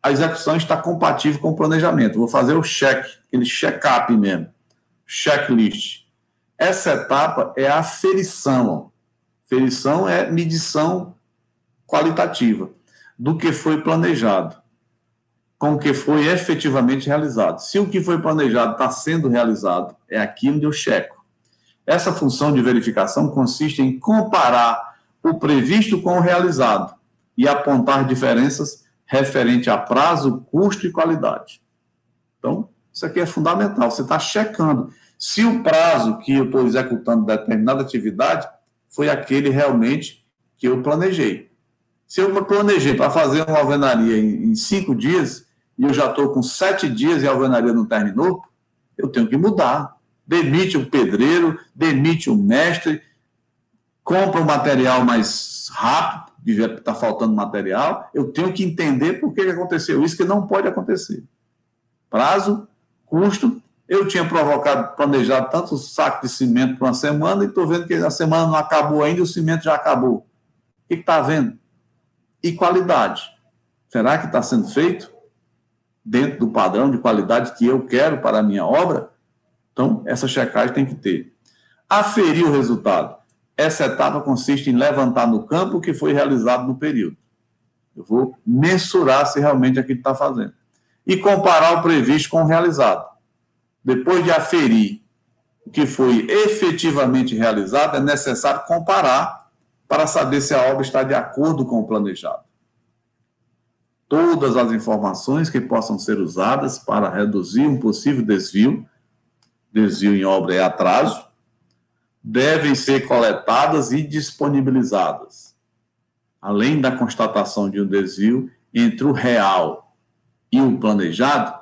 a execução está compatível com o planejamento. Vou fazer o check, aquele check-up mesmo, checklist. Essa etapa é a aferição. Aferição é medição qualitativa do que foi planejado, com o que foi efetivamente realizado. Se o que foi planejado está sendo realizado, é aqui onde eu checo. Essa função de verificação consiste em comparar o previsto com o realizado e apontar diferenças referente a prazo, custo e qualidade. Então, isso aqui é fundamental. Você está checando se o prazo que eu estou executando determinada atividade foi aquele realmente que eu planejei. Se eu planejei para fazer uma alvenaria em 5 dias e eu já estou com 7 dias e a alvenaria não terminou, eu tenho que mudar. Demite o pedreiro, demite o mestre, compra o material mais rápido, está faltando material, eu tenho que entender por que aconteceu isso, que não pode acontecer. Prazo, custo, eu tinha planejado tanto saco de cimento para uma semana e estou vendo que a semana não acabou ainda e o cimento já acabou. O que está havendo? E qualidade. Será que está sendo feito dentro do padrão de qualidade que eu quero para a minha obra? Então, essa checagem tem que ter. Aferir o resultado. Essa etapa consiste em levantar no campo o que foi realizado no período. Eu vou mensurar se realmente aquilo está fazendo. E comparar o previsto com o realizado. Depois de aferir o que foi efetivamente realizado, é necessário comparar para saber se a obra está de acordo com o planejado. Todas as informações que possam ser usadas para reduzir um possível desvio em obra é atraso, devem ser coletadas e disponibilizadas. Além da constatação de um desvio entre o real e o planejado,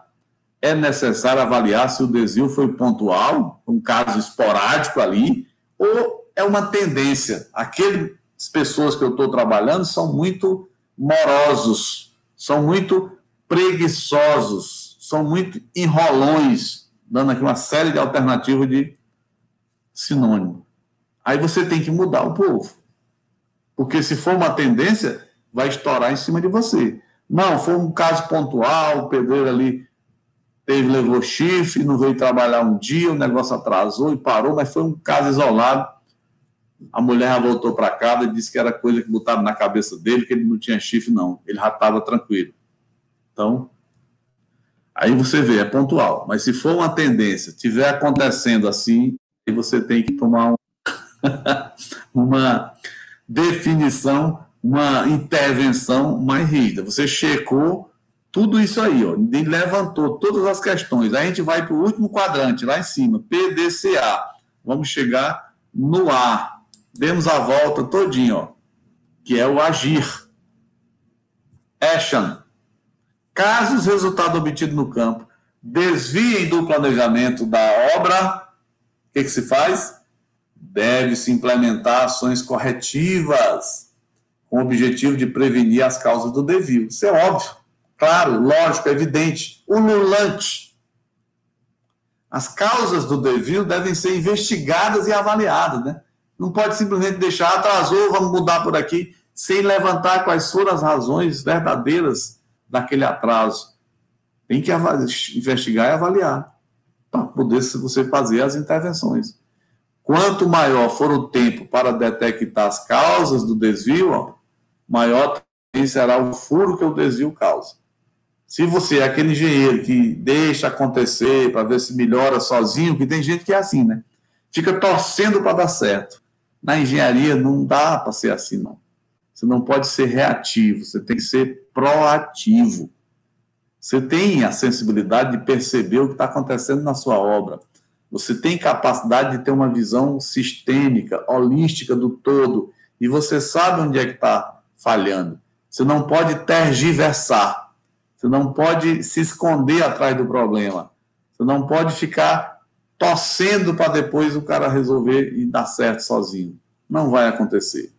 é necessário avaliar se o desvio foi pontual, um caso esporádico ali, ou é uma tendência. Aquele as pessoas que eu estou trabalhando são muito morosos, são muito preguiçosos, são muito enrolões, dando aqui uma série de alternativas de sinônimo. Aí você tem que mudar o povo. Porque se for uma tendência, vai estourar em cima de você. Não, foi um caso pontual, o pedreiro ali levou chifre, não veio trabalhar um dia, o negócio atrasou e parou, mas foi um caso isolado. A mulher já voltou para casa e disse que era coisa que botaram na cabeça dele, que ele não tinha chifre, não. Ele já estava tranquilo. Então, aí você vê, é pontual. Mas se for uma tendência, estiver acontecendo assim, aí você tem que tomar uma definição, uma intervenção mais rígida. Você checou tudo isso aí, ó, levantou todas as questões. Aí a gente vai para o último quadrante, lá em cima, PDCA. Vamos chegar no A. Demos a volta todinho, ó, que é o agir. Action. Caso os resultados obtidos no campo desviem do planejamento da obra, o que se faz? Deve-se implementar ações corretivas com o objetivo de prevenir as causas do desvio. Isso é óbvio, claro, lógico, evidente, ululante. As causas do desvio devem ser investigadas e avaliadas, né? Não pode simplesmente deixar, atrasou, vamos mudar por aqui, sem levantar quais foram as razões verdadeiras daquele atraso. Tem que investigar e avaliar, para poder você fazer as intervenções. Quanto maior for o tempo para detectar as causas do desvio, ó, maior também será o furo que o desvio causa. Se você é aquele engenheiro que deixa acontecer para ver se melhora sozinho, porque tem gente que é assim, né? Fica torcendo para dar certo. Na engenharia não dá para ser assim, não. Você não pode ser reativo, você tem que ser proativo. Você tem a sensibilidade de perceber o que está acontecendo na sua obra. Você tem capacidade de ter uma visão sistêmica, holística do todo, e você sabe onde é que está falhando. Você não pode tergiversar, você não pode se esconder atrás do problema, você não pode ficar torcendo para depois o cara resolver e dar certo sozinho. Não vai acontecer.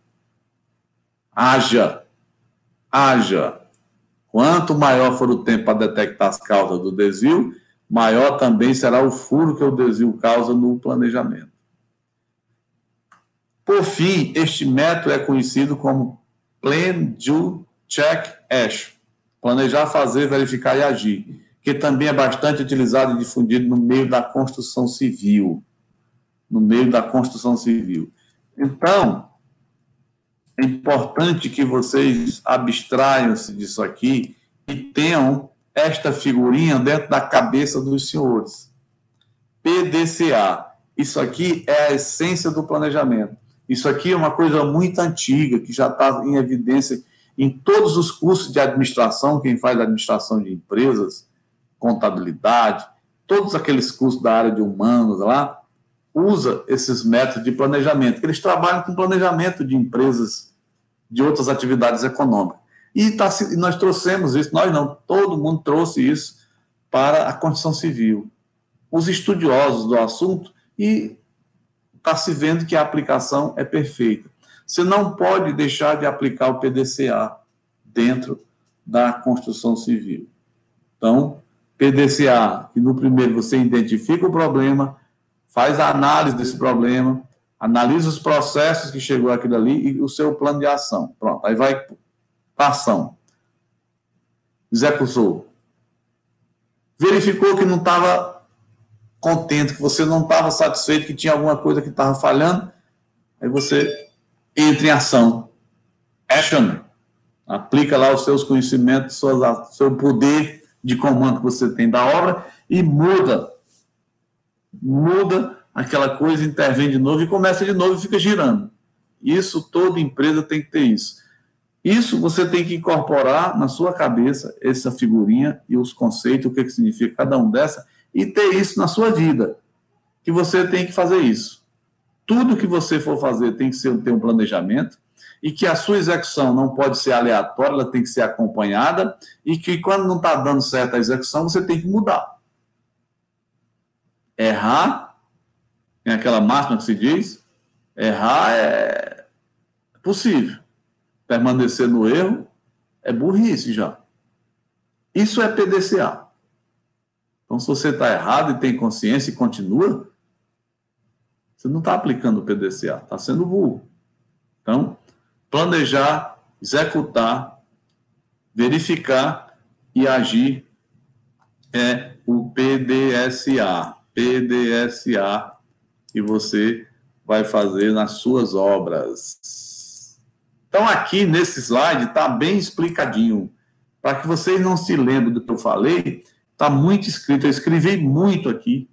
Haja. Quanto maior for o tempo para detectar as causas do desvio, maior também será o furo que o desvio causa no planejamento. Por fim, este método é conhecido como Plan, Do, Check, Action. Planejar, fazer, verificar e agir, que também é bastante utilizado e difundido no meio da construção civil. Então, é importante que vocês abstraiam-se disso aqui e tenham esta figurinha dentro da cabeça dos senhores. PDCA. Isso aqui é a essência do planejamento. Isso aqui é uma coisa muito antiga, que já está em evidência em todos os cursos de administração, quem faz administração de empresas, contabilidade, todos aqueles cursos da área de humanos lá, usa esses métodos de planejamento, que eles trabalham com planejamento de empresas, de outras atividades econômicas. E nós trouxemos isso, nós não, todo mundo trouxe isso para a construção civil. Os estudiosos do assunto, e está se vendo que a aplicação é perfeita. Você não pode deixar de aplicar o PDCA dentro da construção civil. Então, PDCA, que no primeiro você identifica o problema, faz a análise desse problema, analisa os processos que chegou aquilo ali e o seu plano de ação. Pronto, aí vai para a ação. Executou. Verificou que não estava contente, que você não estava satisfeito, que tinha alguma coisa que estava falhando, aí você entra em ação. Action. Aplica lá os seus conhecimentos, seu poder de comando que você tem da obra e muda aquela coisa, intervém de novo e começa de novo e fica girando. Isso, toda empresa tem que ter isso. Isso você tem que incorporar na sua cabeça, essa figurinha e os conceitos, o que significa cada um dessa, e ter isso na sua vida, que você tem que fazer isso. Tudo que você for fazer tem que ter um planejamento, e que a sua execução não pode ser aleatória, ela tem que ser acompanhada, e que quando não está dando certo a execução, você tem que mudar. Errar, tem aquela máxima que se diz, errar É possível. Permanecer no erro é burrice já. Isso é PDCA. Então, se você está errado e tem consciência e continua, você não está aplicando o PDCA, está sendo burro. Então, planejar, executar, verificar e agir é o PDSA. PDSA que você vai fazer nas suas obras. Então, aqui nesse slide está bem explicadinho. Para que vocês não se lembrem do que eu falei, está muito escrito. Eu escrevi muito aqui.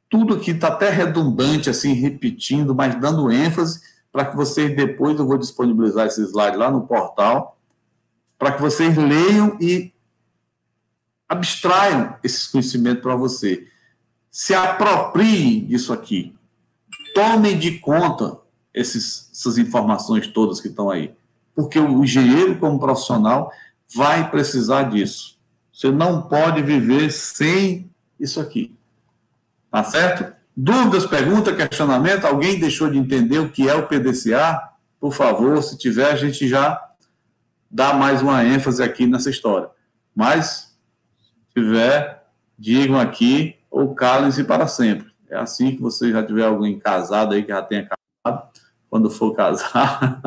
Tudo aqui está até redundante, assim, repetindo, mas dando ênfase para que vocês depois, eu vou disponibilizar esse slide lá no portal, para que vocês leiam e abstraiam esses conhecimentos para você. Se apropriem disso aqui. Tomem de conta essas informações todas que estão aí. Porque o engenheiro, como profissional, vai precisar disso. Você não pode viver sem isso aqui. Tá certo? Dúvidas, perguntas, questionamento? Alguém deixou de entender o que é o PDCA? Por favor, se tiver, a gente já dá mais uma ênfase aqui nessa história. Mas, se tiver, digam aqui ou calem-se para sempre. É assim que você já tiver alguém casado aí, que já tenha casado, quando for casar,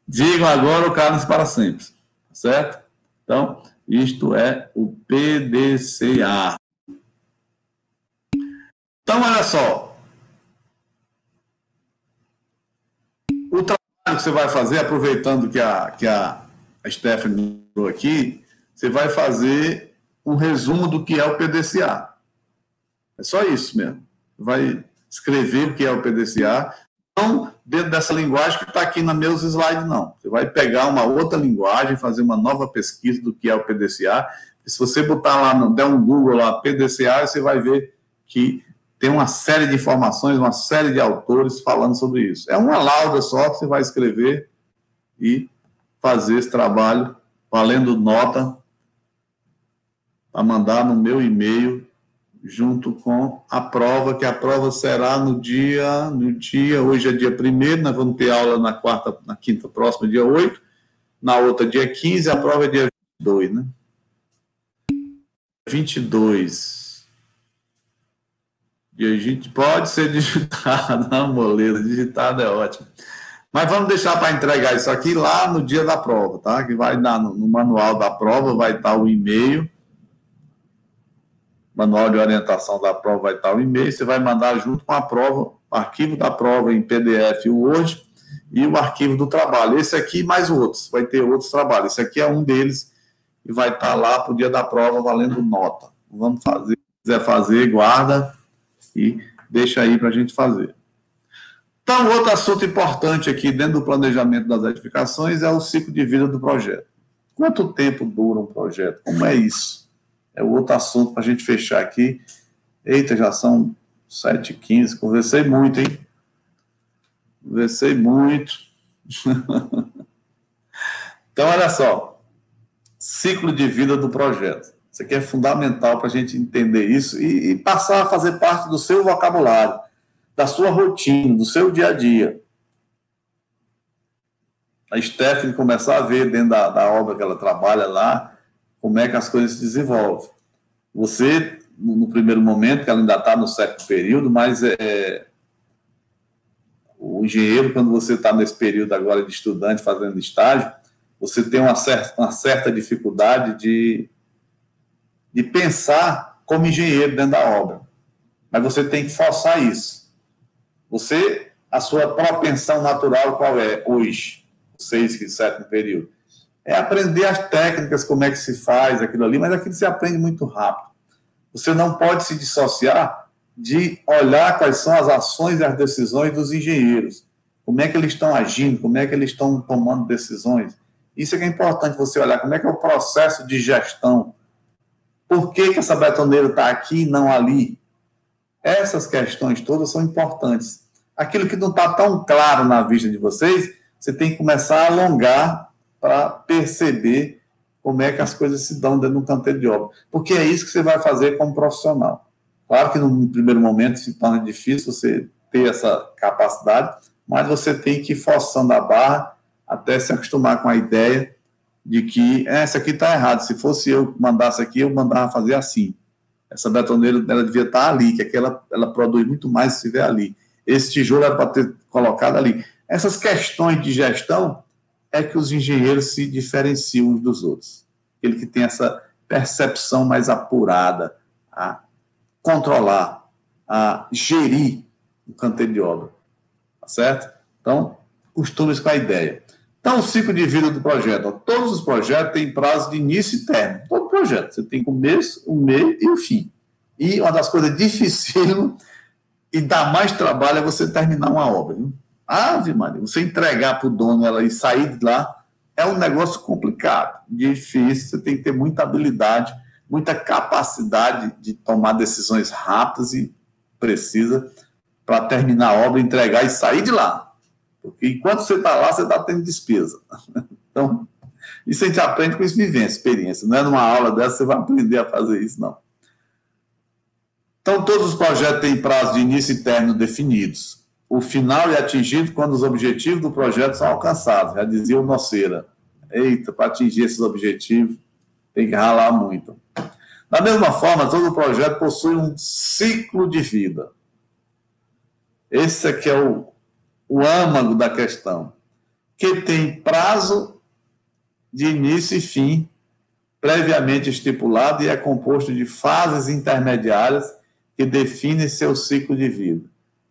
digam agora ou calem-se para sempre. Certo? Então, isto é o PDCA. Então, olha só. O trabalho que você vai fazer, aproveitando que a Stephanie falou aqui, você vai fazer um resumo do que é o PDCA. É só isso mesmo. Vai escrever o que é o PDCA, não dentro dessa linguagem que está aqui nos meus slides, não. Você vai pegar uma outra linguagem, fazer uma nova pesquisa do que é o PDCA. E se você botar lá, der um Google lá, PDCA, você vai ver que tem uma série de informações, uma série de autores falando sobre isso. É uma lauda só que você vai escrever e fazer esse trabalho valendo nota para mandar no meu e-mail junto com a prova, que a prova será no dia, hoje é dia 1º, nós vamos ter aula na quinta próxima, dia 8, na outra dia 15, a prova é dia 22, né? 22. E a gente pode ser digitado, não, moleza, digitado é ótimo. Mas vamos deixar para entregar isso aqui lá no dia da prova, tá? Que vai dar no manual da prova, vai estar o e-mail. Manual de orientação da prova vai estar o e-mail, você vai mandar junto com a prova, o arquivo da prova em PDF, o Word, e o arquivo do trabalho. Esse aqui mais outros, vai ter outros trabalhos. Esse aqui é um deles e vai estar lá para o dia da prova valendo nota. Vamos fazer, se quiser fazer, guarda e deixa aí para a gente fazer. Então, outro assunto importante aqui dentro do planejamento das edificações é o ciclo de vida do projeto. Quanto tempo dura um projeto? Como é isso? É outro assunto para a gente fechar aqui. Eita, já são 7h15. Conversei muito, hein? Conversei muito. Então, olha só. Ciclo de vida do projeto. Isso aqui é fundamental para a gente entender isso e passar a fazer parte do seu vocabulário, da sua rotina, do seu dia a dia. A Stephanie começar a ver dentro da obra que ela trabalha lá, como é que as coisas se desenvolvem. Você, no primeiro momento, que ela ainda está no certo período, mas o engenheiro, quando você está nesse período agora de estudante fazendo estágio, você tem uma certa dificuldade de pensar como engenheiro dentro da obra. Mas você tem que forçar isso. A sua propensão natural qual é hoje? Vocês que sétimo período. É aprender as técnicas, como é que se faz aquilo ali, mas aquilo se aprende muito rápido. Você não pode se dissociar de olhar quais são as ações e as decisões dos engenheiros. Como é que eles estão agindo, como é que eles estão tomando decisões. Isso é que é importante você olhar, como é que é o processo de gestão. Por que essa betoneira está aqui e não ali? Essas questões todas são importantes. Aquilo que não está tão claro na vista de vocês, você tem que começar a alongar para perceber como é que as coisas se dão dentro do canteiro de obra. Porque é isso que você vai fazer como profissional. Claro que no primeiro momento se torna difícil você ter essa capacidade, mas você tem que ir forçando a barra até se acostumar com a ideia de que essa aqui está errado. Se fosse eu que mandasse aqui, eu mandava fazer assim. Essa betoneira ela devia estar ali, que aquela ela produz muito mais se estiver ali. Esse tijolo era para ter colocado ali. Essas questões de gestão é que os engenheiros se diferenciam uns dos outros. Aquele que tem essa percepção mais apurada, a controlar, a gerir o canteiro de obra. Tá certo? Então, costume-se com a ideia. Então, o ciclo de vida do projeto. Todos os projetos têm prazo de início e término. Todo projeto. Você tem começo, o meio e o fim. E uma das coisas difíceis e dá mais trabalho é você terminar uma obra. Viu? Ave Maria, você entregar para o dono ela e sair de lá é um negócio complicado, difícil. Você tem que ter muita habilidade, muita capacidade de tomar decisões rápidas e precisas para terminar a obra, entregar e sair de lá. Porque enquanto você está lá, você está tendo despesa. Então, isso a gente aprende com vivência, experiência. Não é numa aula dessa que você vai aprender a fazer isso, não. Então, todos os projetos têm prazo de início e término definidos. O final é atingido quando os objetivos do projeto são alcançados. Já dizia o Noceira. Eita, para atingir esses objetivos, tem que ralar muito. Da mesma forma, todo projeto possui um ciclo de vida. Esse aqui é o âmago da questão, que tem prazo de início e fim previamente estipulado e é composto de fases intermediárias que definem seu ciclo de vida.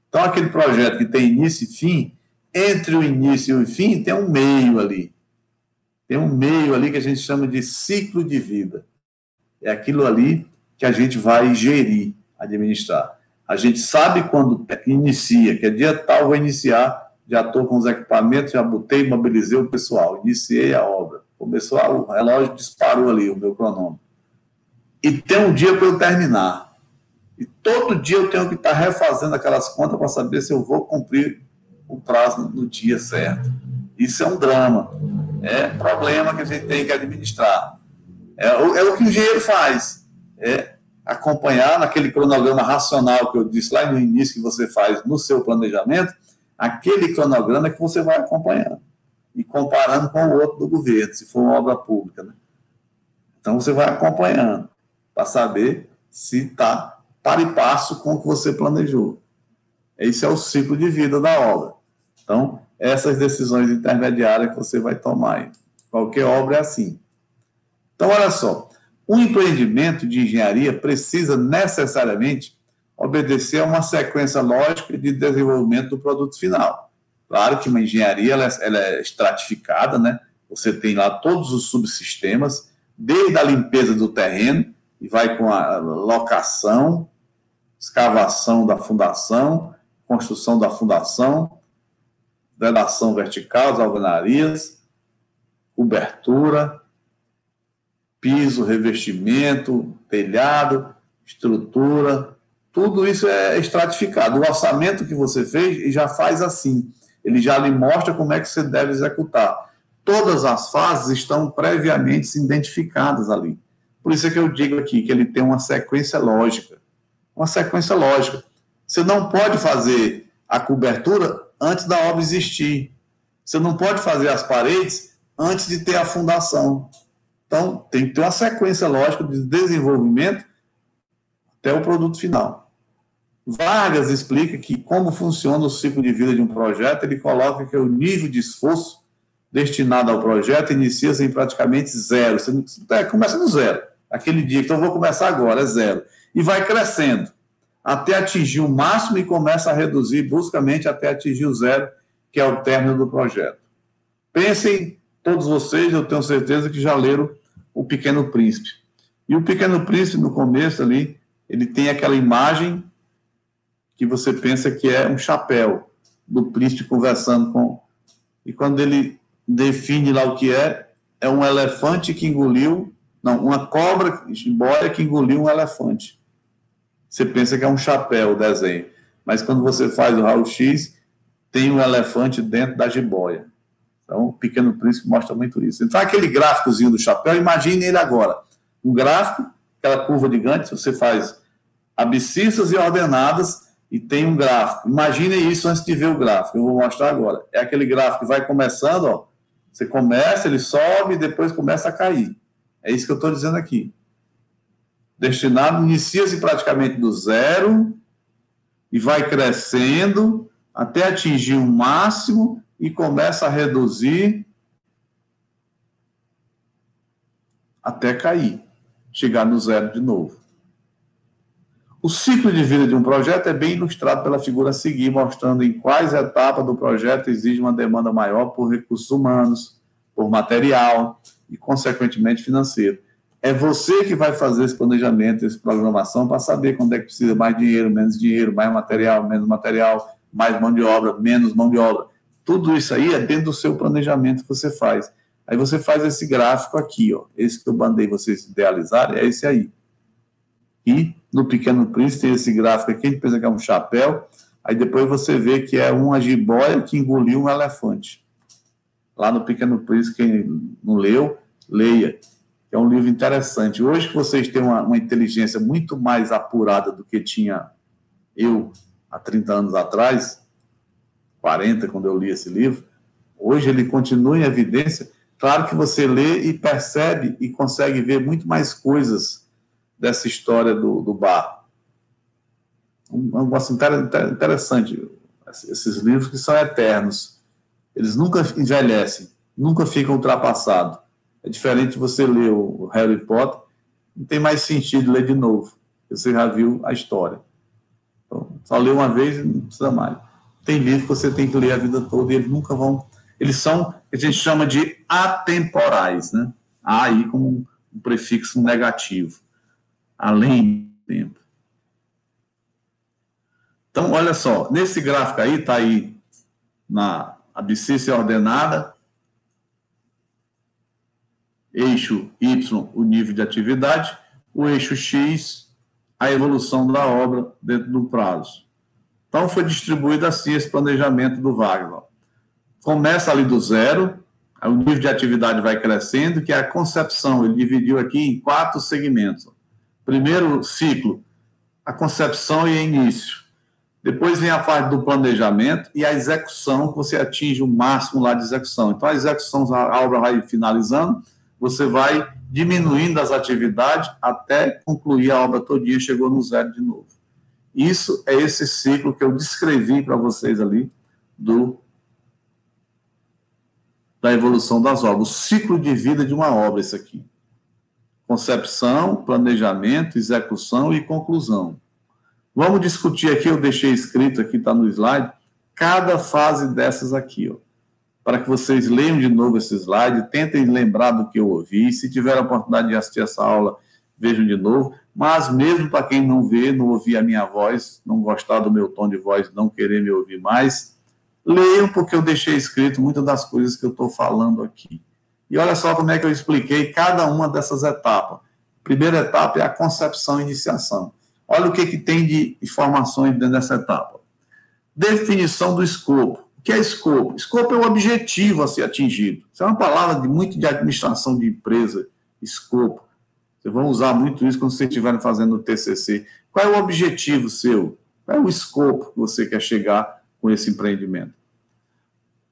Então, aquele projeto que tem início e fim, entre o início e o fim, tem um meio ali. Tem um meio ali que a gente chama de ciclo de vida. É aquilo ali que a gente vai gerir, administrar. A gente sabe quando inicia, que é dia tal, vou iniciar, já estou com os equipamentos, já botei, mobilizei o pessoal, iniciei a obra. Começou, o relógio disparou ali, o meu cronômetro. E tem um dia para eu terminar. E todo dia eu tenho que estar refazendo aquelas contas para saber se eu vou cumprir o prazo no dia certo. Isso é um drama. É problema que a gente tem que administrar. É o que o engenheiro faz. Acompanhar naquele cronograma racional que eu disse lá no início que você faz no seu planejamento, aquele cronograma é que você vai acompanhando e comparando com o outro do governo, se for uma obra pública, né? Então você vai acompanhando para saber se está para e passo com o que você planejou. Esse é o ciclo de vida da obra. Então, essas decisões intermediárias que você vai tomar. Qualquer obra é assim. Então, olha só. Um empreendimento de engenharia precisa necessariamente obedecer a uma sequência lógica de desenvolvimento do produto final. Claro que uma engenharia ela é estratificada, né? Você tem lá todos os subsistemas, desde a limpeza do terreno, e vai com a locação, escavação da fundação, construção da fundação, vedação vertical, as alvenarias, cobertura, piso, revestimento, telhado, estrutura, tudo isso é estratificado. O orçamento que você fez já faz assim, ele já lhe mostra como é que você deve executar. Todas as fases estão previamente identificadas ali. Por isso é que eu digo aqui que ele tem uma sequência lógica. Uma sequência lógica. Você não pode fazer a cobertura antes da obra existir. Você não pode fazer as paredes antes de ter a fundação. Então, tem que ter uma sequência lógica de desenvolvimento até o produto final. Vargas explica que como funciona o ciclo de vida de um projeto, ele coloca que o nível de esforço destinado ao projeto inicia-se em praticamente zero. Você começa no zero. Aquele dia, então eu vou começar agora, é zero. E vai crescendo até atingir o máximo e começa a reduzir bruscamente até atingir o zero, que é o término do projeto. Pensem, todos vocês, eu tenho certeza que já leram O Pequeno Príncipe. E O Pequeno Príncipe, no começo ali, ele tem aquela imagem que você pensa que é um chapéu do príncipe conversando com... E quando ele define lá o que é um elefante que engoliu... Não, uma cobra jiboia que engoliu um elefante. Você pensa que é um chapéu o desenho. Mas quando você faz o raio-x, tem um elefante dentro da jiboia. Então, o Pequeno Príncipe mostra muito isso. Então, aquele gráficozinho do chapéu, imagine ele agora. Um gráfico, aquela curva de Gantt, você faz abscissas e ordenadas, e tem um gráfico. Imagine isso antes de ver o gráfico. Eu vou mostrar agora. É aquele gráfico que vai começando, ó. Você começa, ele sobe e depois começa a cair. É isso que eu estou dizendo aqui. Destinado, inicia-se praticamente do zero e vai crescendo até atingir o máximo e começa a reduzir até cair, chegar no zero de novo. O ciclo de vida de um projeto é bem ilustrado pela figura a seguir, mostrando em quais etapas do projeto exige uma demanda maior por recursos humanos, por material e, consequentemente, financeiro. É você que vai fazer esse planejamento, essa programação, para saber quando é que precisa mais dinheiro, menos dinheiro, mais material, menos material, mais mão de obra, menos mão de obra. Tudo isso aí é dentro do seu planejamento que você faz. Aí você faz esse gráfico aqui, ó. Esse que eu mandei vocês idealizarem, é esse aí. E no Pequeno Príncipe tem esse gráfico aqui, a gente pensa que é um chapéu, aí depois você vê que é uma jiboia que engoliu um elefante. Lá no Pequeno Príncipe, quem não leu, leia. É um livro interessante. Hoje que vocês têm uma inteligência muito mais apurada do que tinha eu há 30 anos atrás, 40, quando eu li esse livro, hoje ele continua em evidência. Claro que você lê e percebe e consegue ver muito mais coisas dessa história do bar. Um negócio interessante. Esses livros que são eternos. Eles nunca envelhecem, nunca ficam ultrapassados. É diferente de você ler o Harry Potter, não tem mais sentido ler de novo. Você já viu a história. Então, só lê uma vez e não precisa mais. Tem livros que você tem que ler a vida toda e eles nunca vão... Eles são, a gente chama de atemporais, né? Há aí como um prefixo negativo. Além do tempo. Então, olha só, nesse gráfico aí, está aí na abscissa ordenada, eixo Y, o nível de atividade, o eixo X, a evolução da obra dentro do prazo. Então, foi distribuído assim esse planejamento do Wagner. Começa ali do zero, o nível de atividade vai crescendo, que é a concepção. Ele dividiu aqui em 4 segmentos. Primeiro ciclo, a concepção e início. Depois vem a fase do planejamento e a execução, que você atinge o máximo lá de execução. Então, a execução, a obra vai finalizando, você vai diminuindo as atividades até concluir a obra todinha, chegou no zero de novo. Isso é esse ciclo que eu descrevi para vocês ali da evolução das obras. O ciclo de vida de uma obra, isso aqui. Concepção, planejamento, execução e conclusão. Vamos discutir aqui, eu deixei escrito aqui, está no slide, cada fase dessas aqui, ó, para que vocês leiam de novo esse slide, tentem lembrar do que eu ouvi, se tiver a oportunidade de assistir essa aula, vejam de novo, mas mesmo para quem não vê, não ouvir a minha voz, não gostar do meu tom de voz, não querer me ouvir mais, leiam, porque eu deixei escrito muitas das coisas que eu estou falando aqui. E olha só como é que eu expliquei cada uma dessas etapas. A primeira etapa é a concepção e iniciação. Olha o que tem de informações dentro dessa etapa. Definição do escopo. O que é escopo? Escopo é o objetivo a ser atingido. Isso é uma palavra muito de administração de empresa, escopo. Vocês vão usar muito isso quando vocês estiverem fazendo o TCC. Qual é o objetivo seu? Qual é o escopo que você quer chegar com esse empreendimento?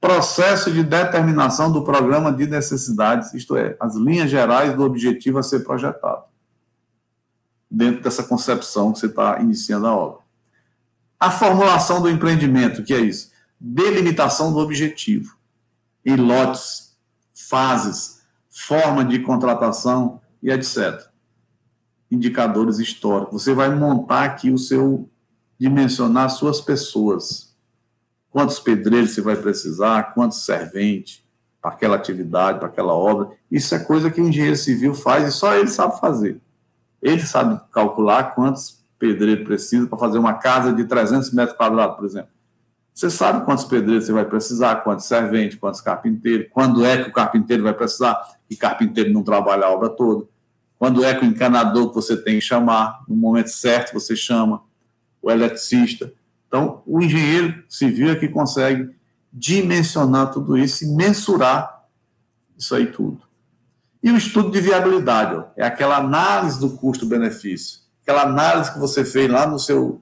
Processo de determinação do programa de necessidades, isto é, as linhas gerais do objetivo a ser projetado, dentro dessa concepção que você está iniciando a obra. A formulação do empreendimento, que é isso? Delimitação do objetivo, em lotes, fases, forma de contratação e etc. Indicadores históricos. Você vai montar aqui dimensionar suas pessoas. Quantos pedreiros você vai precisar, quantos serventes para aquela atividade, para aquela obra. Isso é coisa que o engenheiro civil faz e só ele sabe fazer. Ele sabe calcular quantos pedreiros precisa para fazer uma casa de 300 metros quadrados, por exemplo. Você sabe quantos pedreiros você vai precisar, quantos serventes, quantos carpinteiros, quando é que o carpinteiro vai precisar, e carpinteiro não trabalha a obra toda. Quando é que o encanador que você tem que chamar, no momento certo você chama, o eletricista. Então, o engenheiro civil é que consegue dimensionar tudo isso e mensurar isso aí tudo. E o estudo de viabilidade, ó, é aquela análise do custo-benefício, aquela análise que você fez lá no seu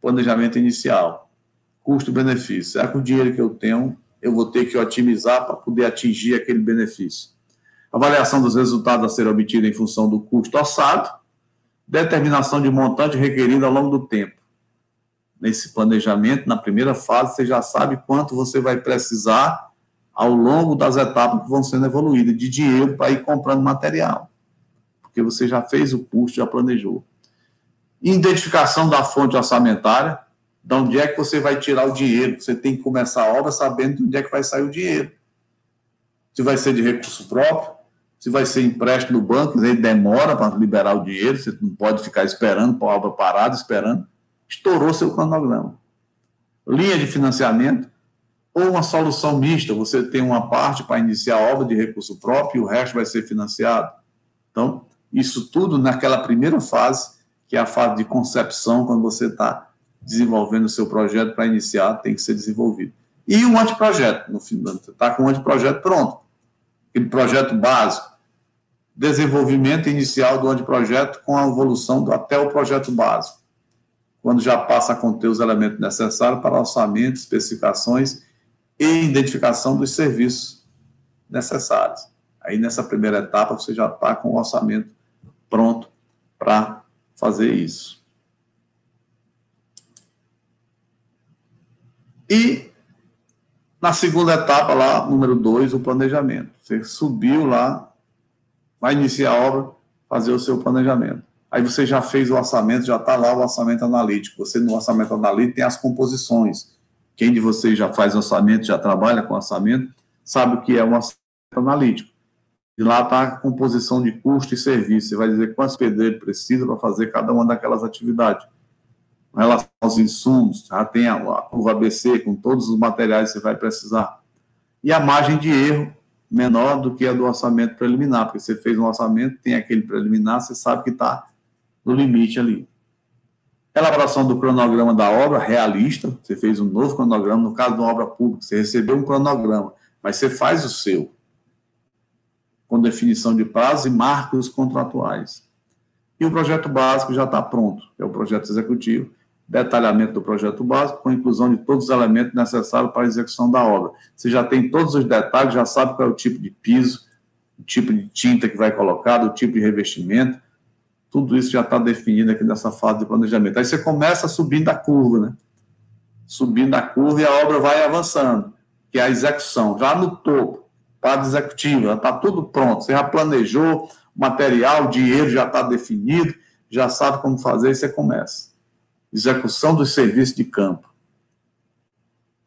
planejamento inicial, custo-benefício. Será que o dinheiro que eu tenho, eu vou ter que otimizar para poder atingir aquele benefício? Avaliação dos resultados a ser obtida em função do custo orçado, determinação de montante requerido ao longo do tempo. Nesse planejamento, na primeira fase, você já sabe quanto você vai precisar ao longo das etapas que vão sendo evoluídas, de dinheiro para ir comprando material, porque você já fez o custo, já planejou. Identificação da fonte orçamentária, de onde é que você vai tirar o dinheiro, você tem que começar a obra sabendo de onde é que vai sair o dinheiro. Se vai ser de recurso próprio, se vai ser empréstimo no banco, ele demora para liberar o dinheiro, você não pode ficar esperando, para a obra parada, esperando. Estourou seu cronograma. Linha de financiamento ou uma solução mista, você tem uma parte para iniciar a obra de recurso próprio e o resto vai ser financiado. Então, isso tudo naquela primeira fase, que é a fase de concepção, quando você está desenvolvendo o seu projeto para iniciar, tem que ser desenvolvido. E um anteprojeto, no fim, você está com um anteprojeto pronto, aquele projeto básico, desenvolvimento inicial do anteprojeto com a evolução até o projeto básico, quando já passa a conter os elementos necessários para orçamento, especificações e identificação dos serviços necessários. Aí, nessa primeira etapa, você já está com o orçamento pronto para fazer isso. E, na segunda etapa, lá, número 2, o planejamento. Você subiu lá, vai iniciar a obra, fazer o seu planejamento. Aí você já fez o orçamento, já está lá o orçamento analítico. Você, no orçamento analítico, tem as composições. Quem de vocês já faz orçamento, já trabalha com orçamento, sabe o que é um orçamento analítico. E lá está a composição de custo e serviço. Você vai dizer quantos pedreiros precisa para fazer cada uma daquelas atividades. Com relação aos insumos, já tem a curva ABC com todos os materiais que você vai precisar. E a margem de erro menor do que a do orçamento preliminar, porque você fez um orçamento, tem aquele preliminar, você sabe que está no limite ali. Elaboração do cronograma da obra realista, você fez um novo cronograma, no caso de uma obra pública, você recebeu um cronograma, mas você faz o seu, com definição de prazos e marcos contratuais. E o projeto básico já está pronto, que é o projeto executivo, detalhamento do projeto básico, com a inclusão de todos os elementos necessários para a execução da obra. Você já tem todos os detalhes, já sabe qual é o tipo de piso, o tipo de tinta que vai colocar, o tipo de revestimento, tudo isso já está definido aqui nessa fase de planejamento. Aí você começa subindo a curva, né? Subindo a curva e a obra vai avançando, que é a execução, já no topo, parte executiva, já está tudo pronto, você já planejou o material, o dinheiro já está definido, já sabe como fazer e você começa. Execução dos serviços de campo,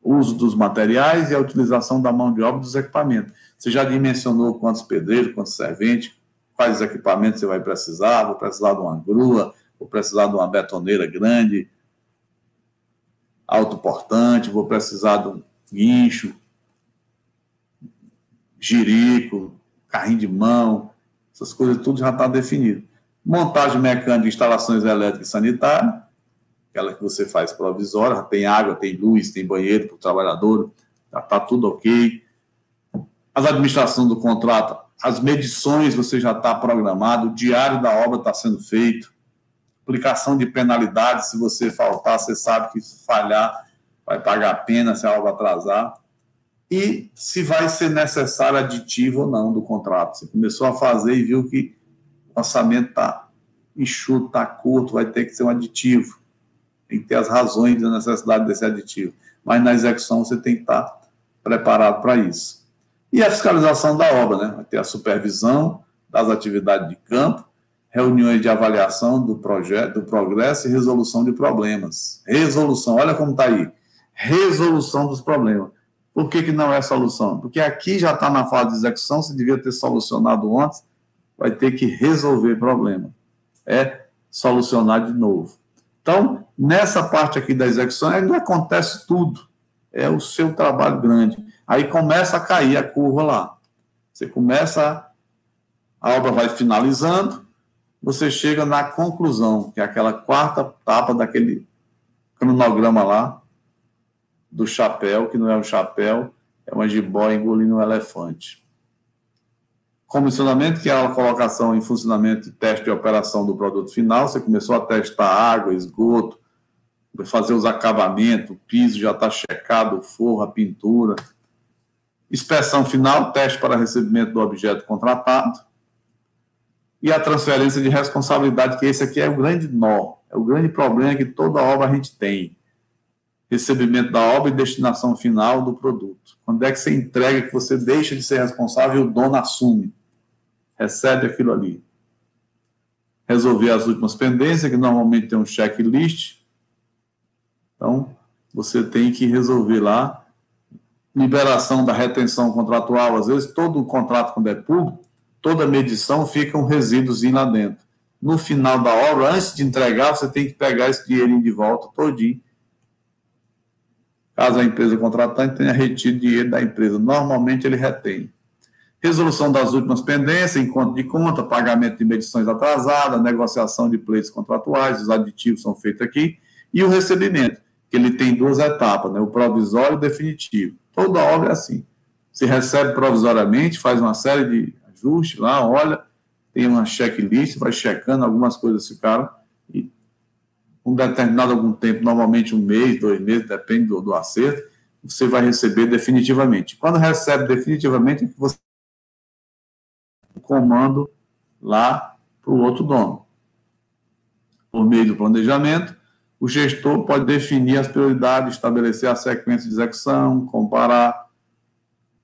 uso dos materiais e a utilização da mão de obra dos equipamentos. Você já dimensionou quantos pedreiros, quantos serventes, quais equipamentos você vai precisar, vou precisar de uma grua, vou precisar de uma betoneira grande, autoportante, vou precisar de um guincho, jirico, carrinho de mão, essas coisas tudo já está definido. Montagem mecânica de instalações elétricas e sanitárias, aquela que você faz provisória, tem água, tem luz, tem banheiro para o trabalhador, já está tudo ok. As administrações do contrato, as medições você já está programado, o diário da obra está sendo feito, aplicação de penalidades, se você faltar, você sabe que se falhar, vai pagar a pena se a obra atrasar. E se vai ser necessário aditivo ou não do contrato. Você começou a fazer e viu que o orçamento está enxuto, está curto, vai ter que ser um aditivo. Tem que ter as razões da necessidade desse aditivo. Mas na execução você tem que estar preparado para isso. E a fiscalização da obra, né? Vai ter a supervisão das atividades de campo, reuniões de avaliação do projeto, do progresso e resolução de problemas. Resolução, olha como está aí. Resolução dos problemas. Por que não é solução? Porque aqui já está na fase de execução, você devia ter solucionado antes, vai ter que resolver problema. É solucionar de novo. Então, nessa parte aqui da execução, ainda acontece tudo. É o seu trabalho grande. Aí começa a cair a curva lá. Você começa, a obra vai finalizando, você chega na conclusão, que é aquela quarta etapa daquele cronograma lá, do chapéu, que não é um chapéu, é uma jiboia engolindo um elefante. Comissionamento, que é a colocação em funcionamento e teste de operação do produto final. Você começou a testar água, esgoto, fazer os acabamentos, o piso já está checado, o forro, a pintura. Inspeção final, teste para recebimento do objeto contratado. E a transferência de responsabilidade, que esse aqui é o grande nó, é o grande problema que toda obra a gente tem. Recebimento da obra e destinação final do produto. Quando é que você entrega, que você deixa de ser responsável e o dono assume? Recebe aquilo ali. Resolver as últimas pendências, que normalmente tem um checklist. Então, você tem que resolver lá. Liberação da retenção contratual. Às vezes, todo o contrato, quando é público, toda medição fica um resíduozinho lá dentro. No final da obra, antes de entregar, você tem que pegar esse dinheirinho de volta todinho. Caso a empresa contratante tenha retido dinheiro da empresa, normalmente ele retém. Resolução das últimas pendências, encontro de conta, pagamento de medições atrasadas, negociação de pleitos contratuais, os aditivos são feitos aqui, e o recebimento, que ele tem 2 etapas, né? O provisório e o definitivo. Toda obra é assim. Se recebe provisoriamente, faz uma série de ajustes lá, olha, tem uma checklist, vai checando, algumas coisas ficaram, e um determinado algum tempo, normalmente 1 mês, 2 meses, depende do acerto, você vai receber definitivamente. Quando recebe definitivamente, você o comando lá para o outro dono. Por meio do planejamento, o gestor pode definir as prioridades, estabelecer a sequência de execução, comparar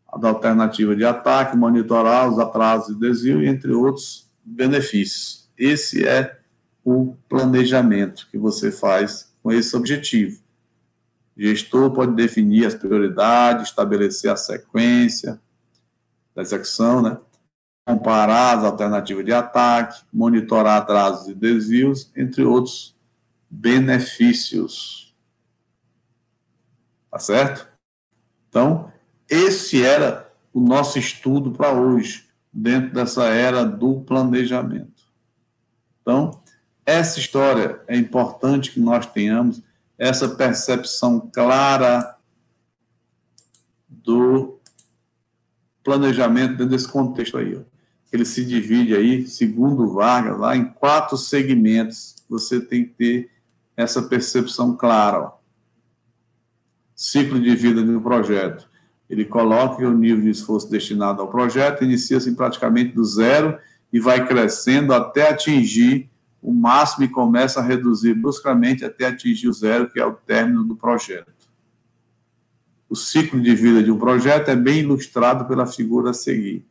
a alternativa de ataque, monitorar os atrasos e desvio, entre outros benefícios. Esse é o planejamento que você faz com esse objetivo. O gestor pode definir as prioridades, estabelecer a sequência da execução, né? Comparar as alternativas de ataque, monitorar atrasos e desvios, entre outros benefícios. Tá certo? Então, esse era o nosso estudo para hoje, dentro dessa era do planejamento. Então, essa história é importante que nós tenhamos essa percepção clara do planejamento dentro desse contexto aí. Ó. Ele se divide aí, segundo Vargas, lá em 4 segmentos. Você tem que ter essa percepção clara. Ó. Ciclo de vida de um projeto. Ele coloca que o nível de esforço destinado ao projeto inicia-se praticamente do zero e vai crescendo até atingir o máximo e começa a reduzir bruscamente até atingir o zero, que é o término do projeto. O ciclo de vida de um projeto é bem ilustrado pela figura a seguir.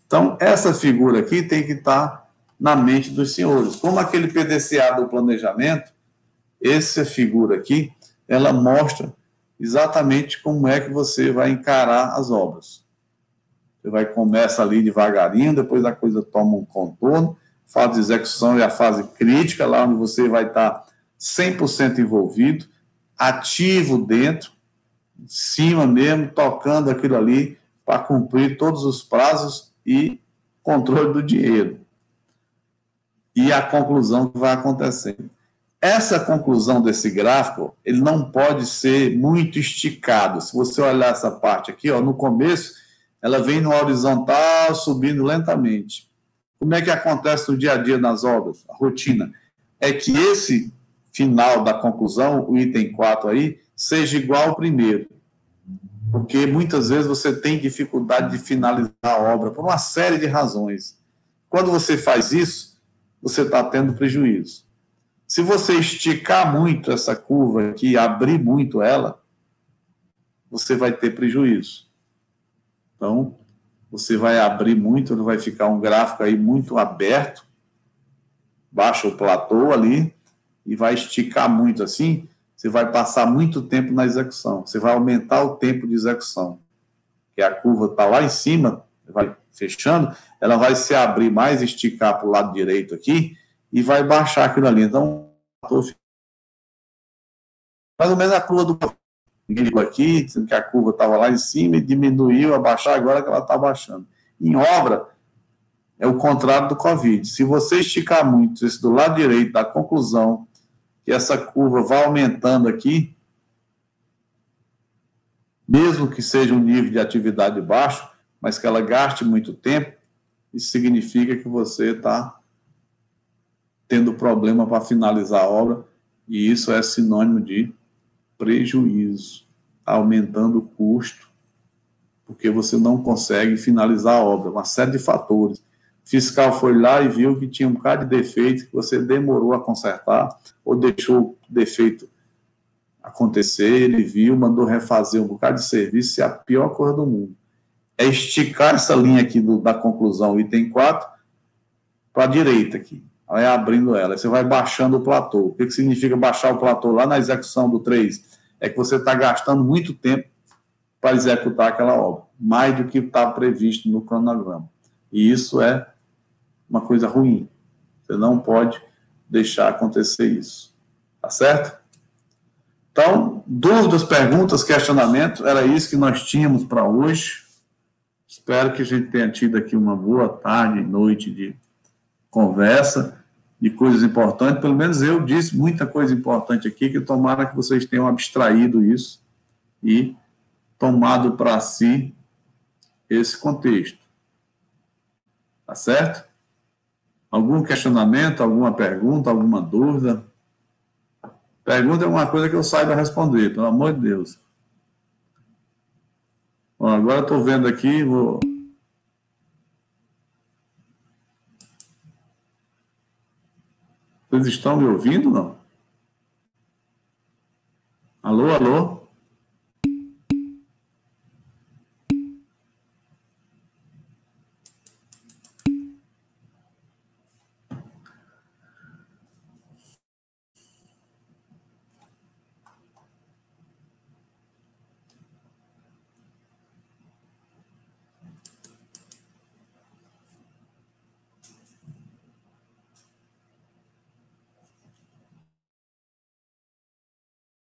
Então, essa figura aqui tem que estar na mente dos senhores. Como aquele PDCA do planejamento, essa figura aqui, ela mostra exatamente como é que você vai encarar as obras. Você começa ali devagarinho, depois a coisa toma um contorno, fase de execução é a fase crítica, lá onde você vai estar 100% envolvido, ativo dentro, em cima mesmo, tocando aquilo ali para cumprir todos os prazos e controle do dinheiro. E a conclusão que vai acontecendo. Essa conclusão desse gráfico, ele não pode ser muito esticado. Se você olhar essa parte aqui, ó, no começo, ela vem no horizontal, subindo lentamente. Como é que acontece no dia a dia nas obras? A rotina. É que esse final da conclusão, o item 4 aí, seja igual ao primeiro. Porque muitas vezes você tem dificuldade de finalizar a obra por uma série de razões. Quando você faz isso, você está tendo prejuízo. Se você esticar muito essa curva aqui, abrir muito ela, você vai ter prejuízo. Então, você vai abrir muito, vai ficar um gráfico aí muito aberto, baixa o platô ali, e vai esticar muito assim, você vai passar muito tempo na execução, você vai aumentar o tempo de execução, que a curva está lá em cima, vai fechando, ela vai se abrir mais, esticar para o lado direito aqui, e vai baixar aquilo ali. Então, mais ou menos a curva do aqui, dizendo que a curva estava lá em cima e diminuiu, abaixar, agora que ela está baixando. Em obra, é o contrário do Covid. Se você esticar muito, esse do lado direito da conclusão, que essa curva vai aumentando aqui, mesmo que seja um nível de atividade baixo, mas que ela gaste muito tempo, isso significa que você está tendo problema para finalizar a obra E isso é sinônimo de prejuízo, aumentando o custo, porque você não consegue finalizar a obra, uma série de fatores. O fiscal foi lá e viu que tinha um bocado de defeito que você demorou a consertar, ou deixou o defeito acontecer, ele viu, mandou refazer um bocado de serviço, é a pior coisa do mundo. É esticar essa linha aqui da conclusão, item 4, para a direita aqui. Vai abrindo ela, aí você vai baixando o platô. O que significa baixar o platô? Lá na execução do 3, é que você está gastando muito tempo para executar aquela obra, mais do que estava previsto no cronograma. E isso é uma coisa ruim. Você não pode deixar acontecer isso. Tá certo? Então, dúvidas, perguntas, questionamentos, era isso que nós tínhamos para hoje. Espero que a gente tenha tido aqui uma boa tarde e noite de conversa, de coisas importantes. Pelo menos eu disse muita coisa importante aqui, que tomara que vocês tenham abstraído isso e tomado para si esse contexto. Tá certo? Algum questionamento, alguma pergunta, alguma dúvida? Pergunta é uma coisa que eu saiba responder, pelo amor de Deus. Bom, agora eu estou vendo aqui, Vocês estão me ouvindo, não? Alô, alô?